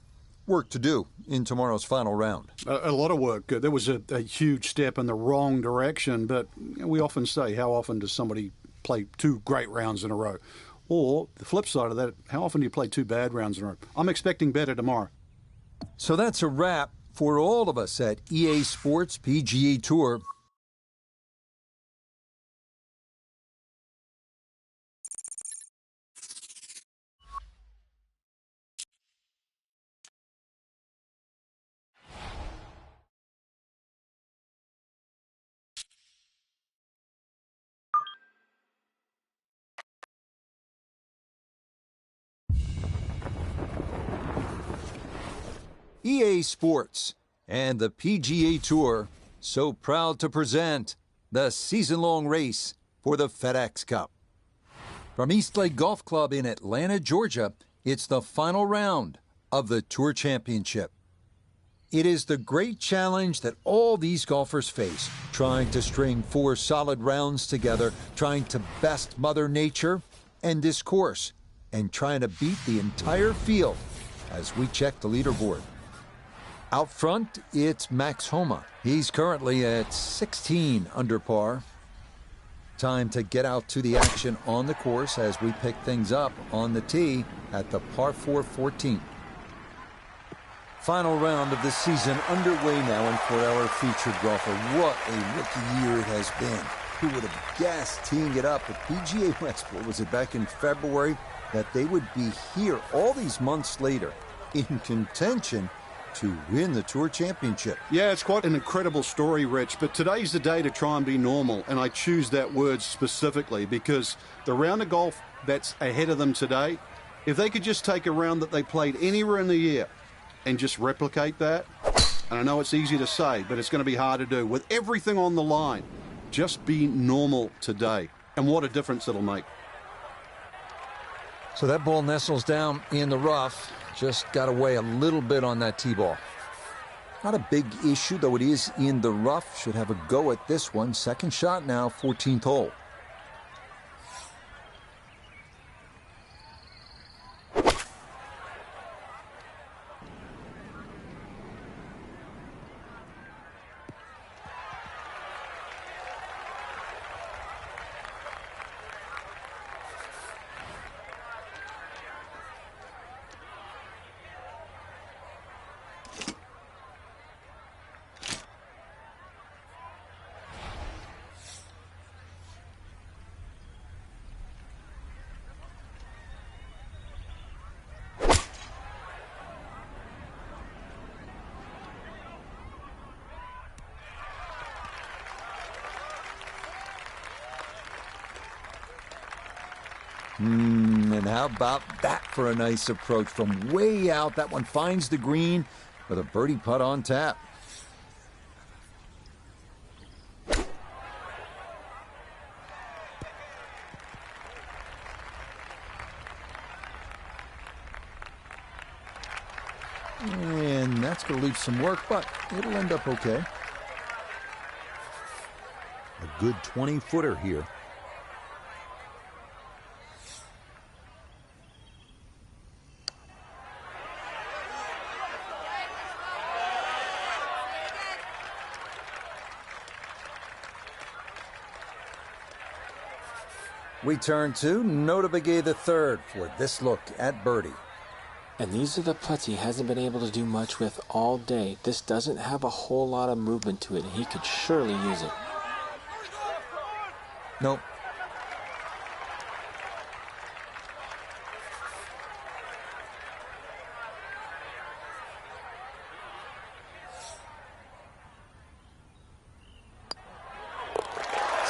work to do in tomorrow's final round. A lot of work. There was a huge step in the wrong direction, but we often say, how often does somebody play 2 great rounds in a row? Or the flip side of that, how often do you play 2 bad rounds in a row? I'm expecting better tomorrow. So that's a wrap for all of us at EA Sports PGA Tour. EA Sports and the PGA Tour so proud to present the season-long race for the FedEx Cup. From Eastlake Golf Club in Atlanta, Georgia, it's the final round of the Tour Championship. It is the great challenge that all these golfers face, trying to string 4 solid rounds together, trying to best Mother Nature and this course, and trying to beat the entire field as we check the leaderboard. Out front, it's Max Homa. He's currently at 16 under par. Time to get out to the action on the course as we pick things up on the tee at the par 4 14th. Final round of the season underway now, and for our featured golfer, what a rookie year it has been. Who would have guessed teeing it up at PGA West, what was it, back in February, that they would be here all these months later in contention to win the Tour Championship. Yeah, it's quite an incredible story, Rich, but today's the day to try and be normal, and I choose that word specifically because the round of golf that's ahead of them today, if they could just take a round that they played anywhere in the year and just replicate that, and I know it's easy to say, but it's going to be hard to do, with everything on the line, just be normal today, and what a difference it'll make. So that ball nestles down in the rough. Just got away a little bit on that tee ball. Not a big issue, though it is in the rough. Should have a go at this one. Second shot now, 14th hole. And how about that for a nice approach from way out? That one finds the green with a birdie putt on tap. And that's going to leave some work, but it'll end up okay. A good 20-footer here. We turn to Nota Begay III for this look at birdie. And these are the putts he hasn't been able to do much with all day. This doesn't have a whole lot of movement to it, and he could surely use it. Nope.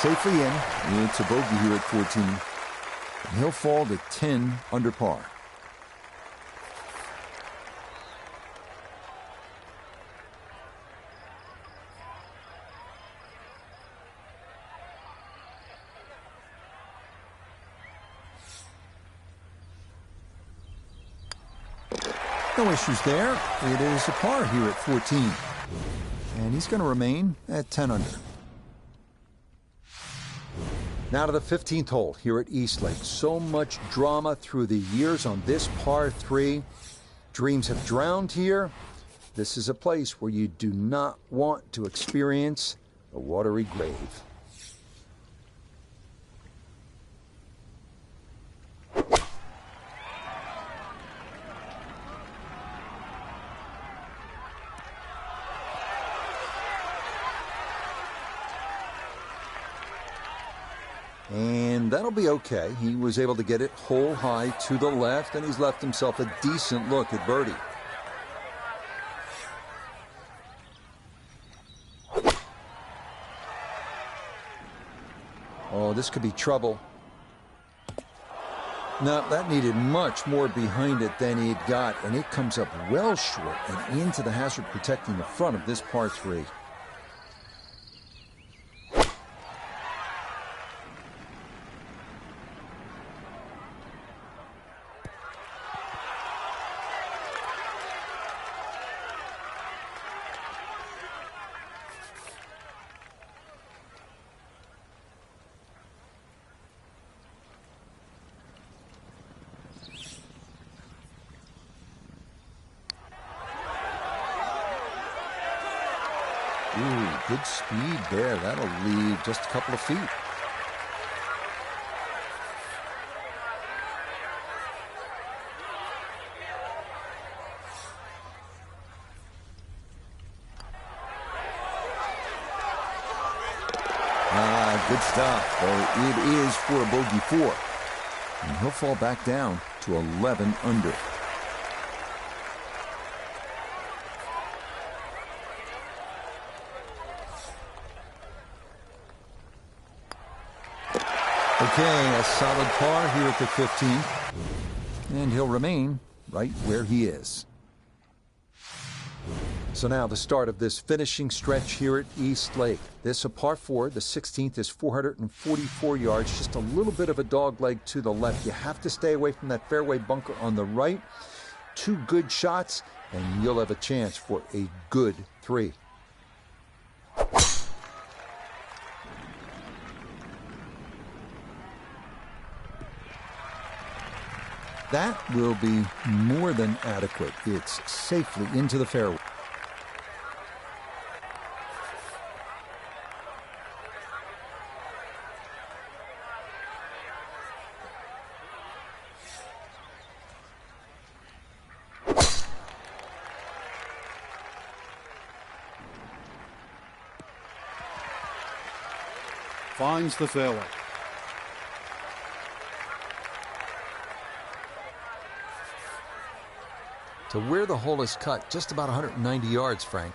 Safely in. It's a bogey here at 14. And he'll fall to 10 under par. No issues there. It is a par here at 14. And he's going to remain at 10 under. Now to the 15th hole here at Eastlake. So much drama through the years on this par 3. Dreams have drowned here. This is a place where you do not want to experience a watery grave. And that'll be okay. He was able to get it hole high to the left, and he's left himself a decent look at birdie. Oh, this could be trouble. No, that needed much more behind it than he'd got, and it comes up well short and into the hazard protecting the front of this par 3. Ooh, good speed there. That'll leave just a couple of feet. Good stop, though it is for a bogey 4. And he'll fall back down to 11 under. Okay, a solid par here at the 15th. And he'll remain right where he is. So now the start of this finishing stretch here at East Lake. This a par 4. The 16th is 444 yards. Just a little bit of a dog leg to the left. You have to stay away from that fairway bunker on the right. 2 good shots, and you'll have a chance for a good 3. That will be more than adequate. It's safely into the fairway. Finds the fairway. To where the hole is cut, just about 190 yards, Frank.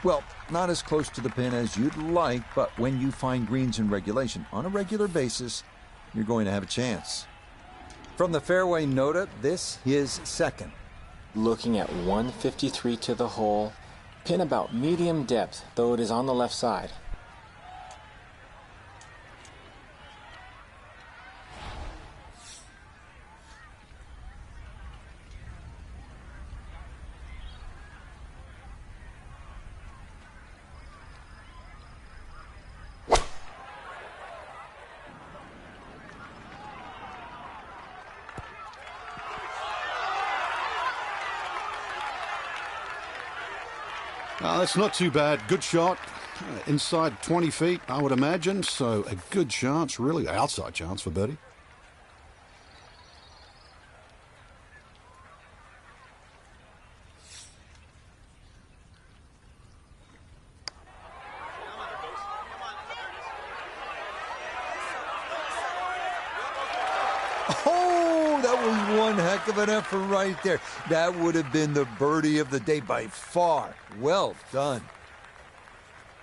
Well, not as close to the pin as you'd like, but when you find greens in regulation on a regular basis, you're going to have a chance. From the fairway nota, this is second. Looking at 153 to the hole, pin about medium depth, though it is on the left side. That's not too bad. Good shot. Inside 20 feet, I would imagine. So a good chance, really outside chance for birdie. Oh, that was one heck of an effort right there. That would have been the birdie of the day by far. Well done.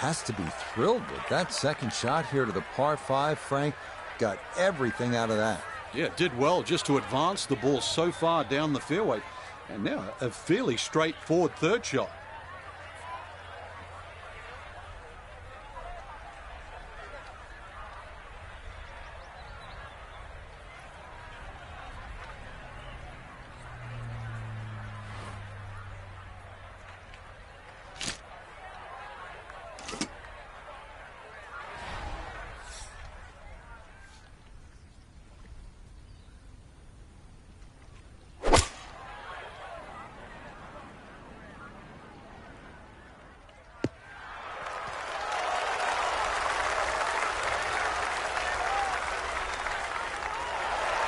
has to be thrilled with that second shot here to the par 5, Frank. Got everything out of that. Yeah, did well just to advance the ball so far down the fairway. And now a fairly straightforward third shot.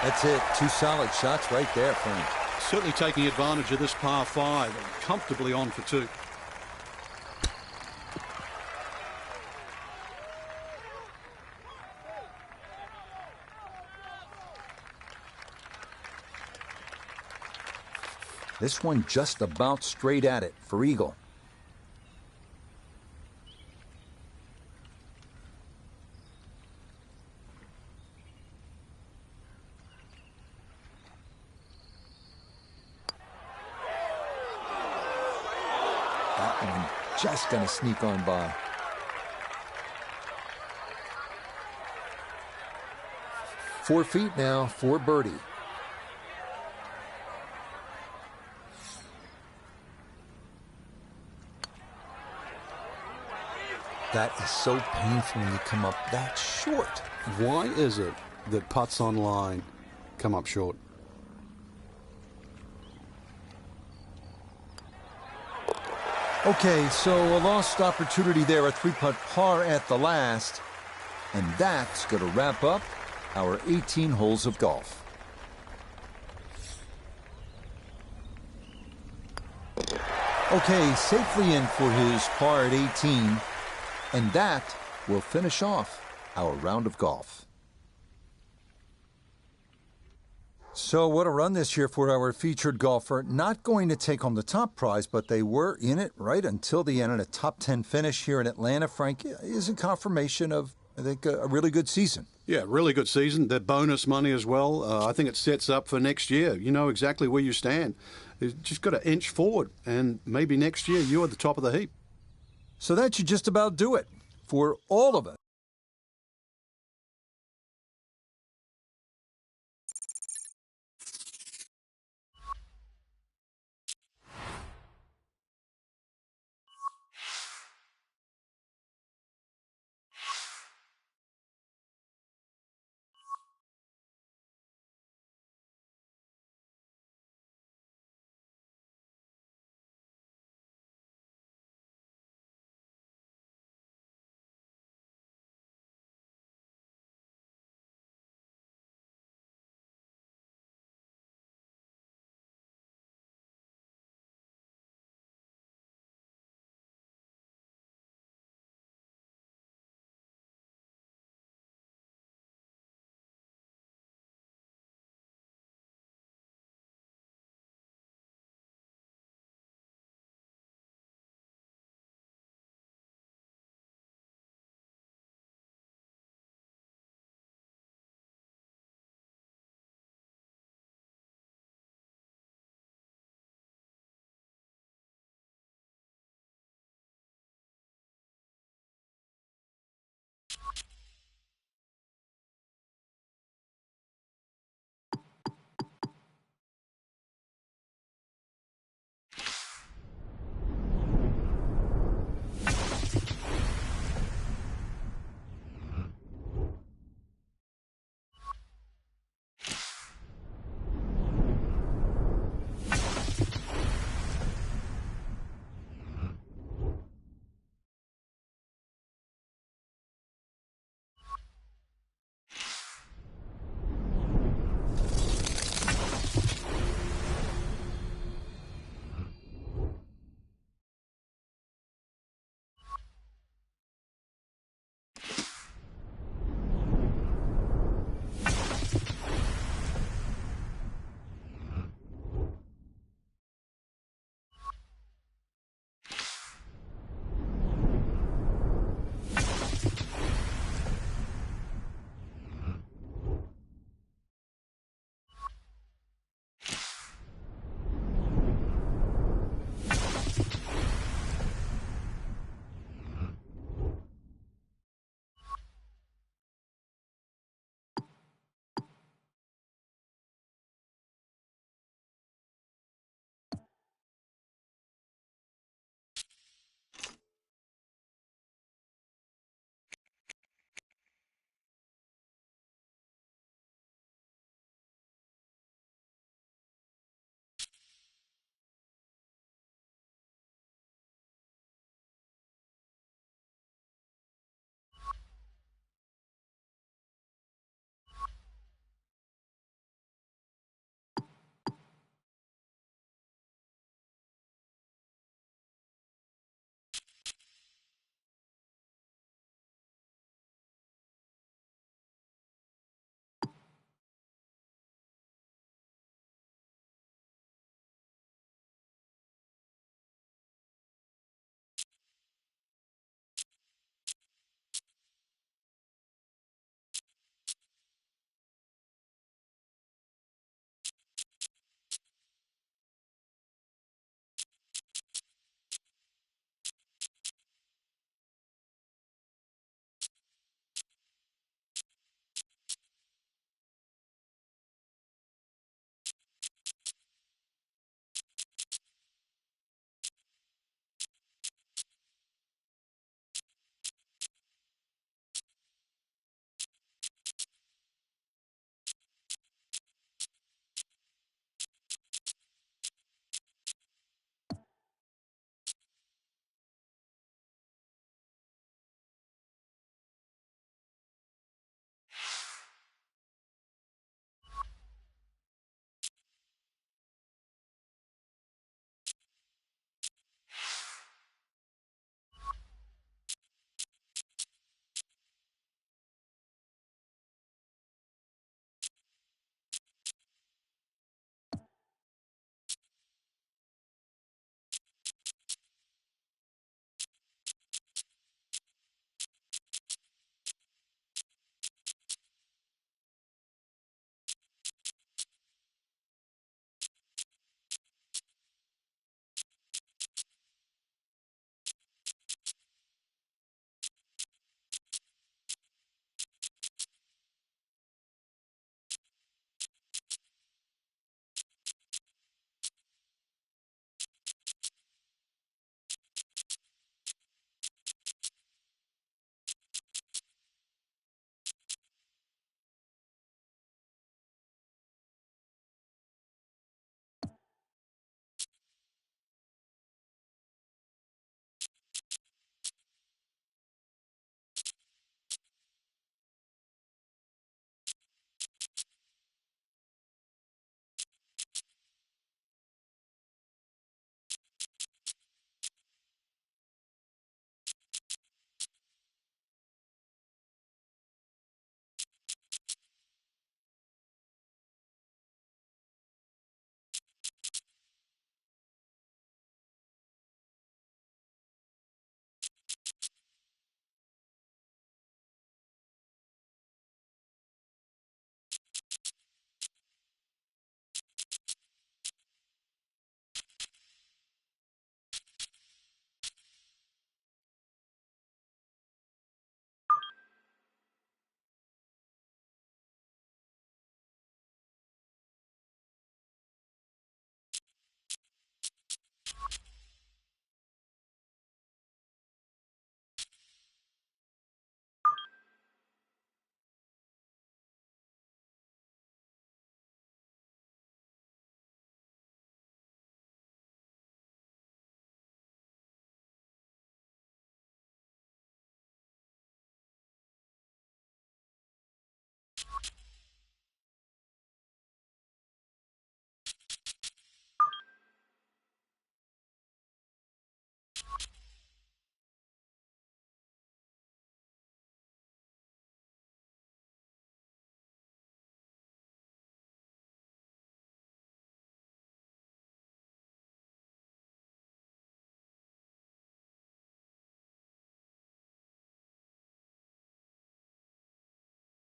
That's it. 2 solid shots right there, Frank. Certainly taking advantage of this par 5 and comfortably on for 2. This one just about straight at it for eagle. That one just going to sneak on by. Four feet now for birdie. That is so painful when you come up that short. Why is it that putts on line come up short? Okay, so a lost opportunity there, a 3-putt par at the last. And that's going to wrap up our 18 holes of golf. Okay, safely in for his par at 18. And that will finish off our round of golf. So what a run this year for our featured golfer. Not going to take home the top prize, but they were in it right until the end. And a top 10 finish here in Atlanta, Frank, is a confirmation of, I think, a really good season. Yeah, really good season. The bonus money as well. I think it sets up for next year. You know exactly where you stand. You've just got to inch forward, and maybe next year you're at the top of the heap. So that should just about do it for all of us.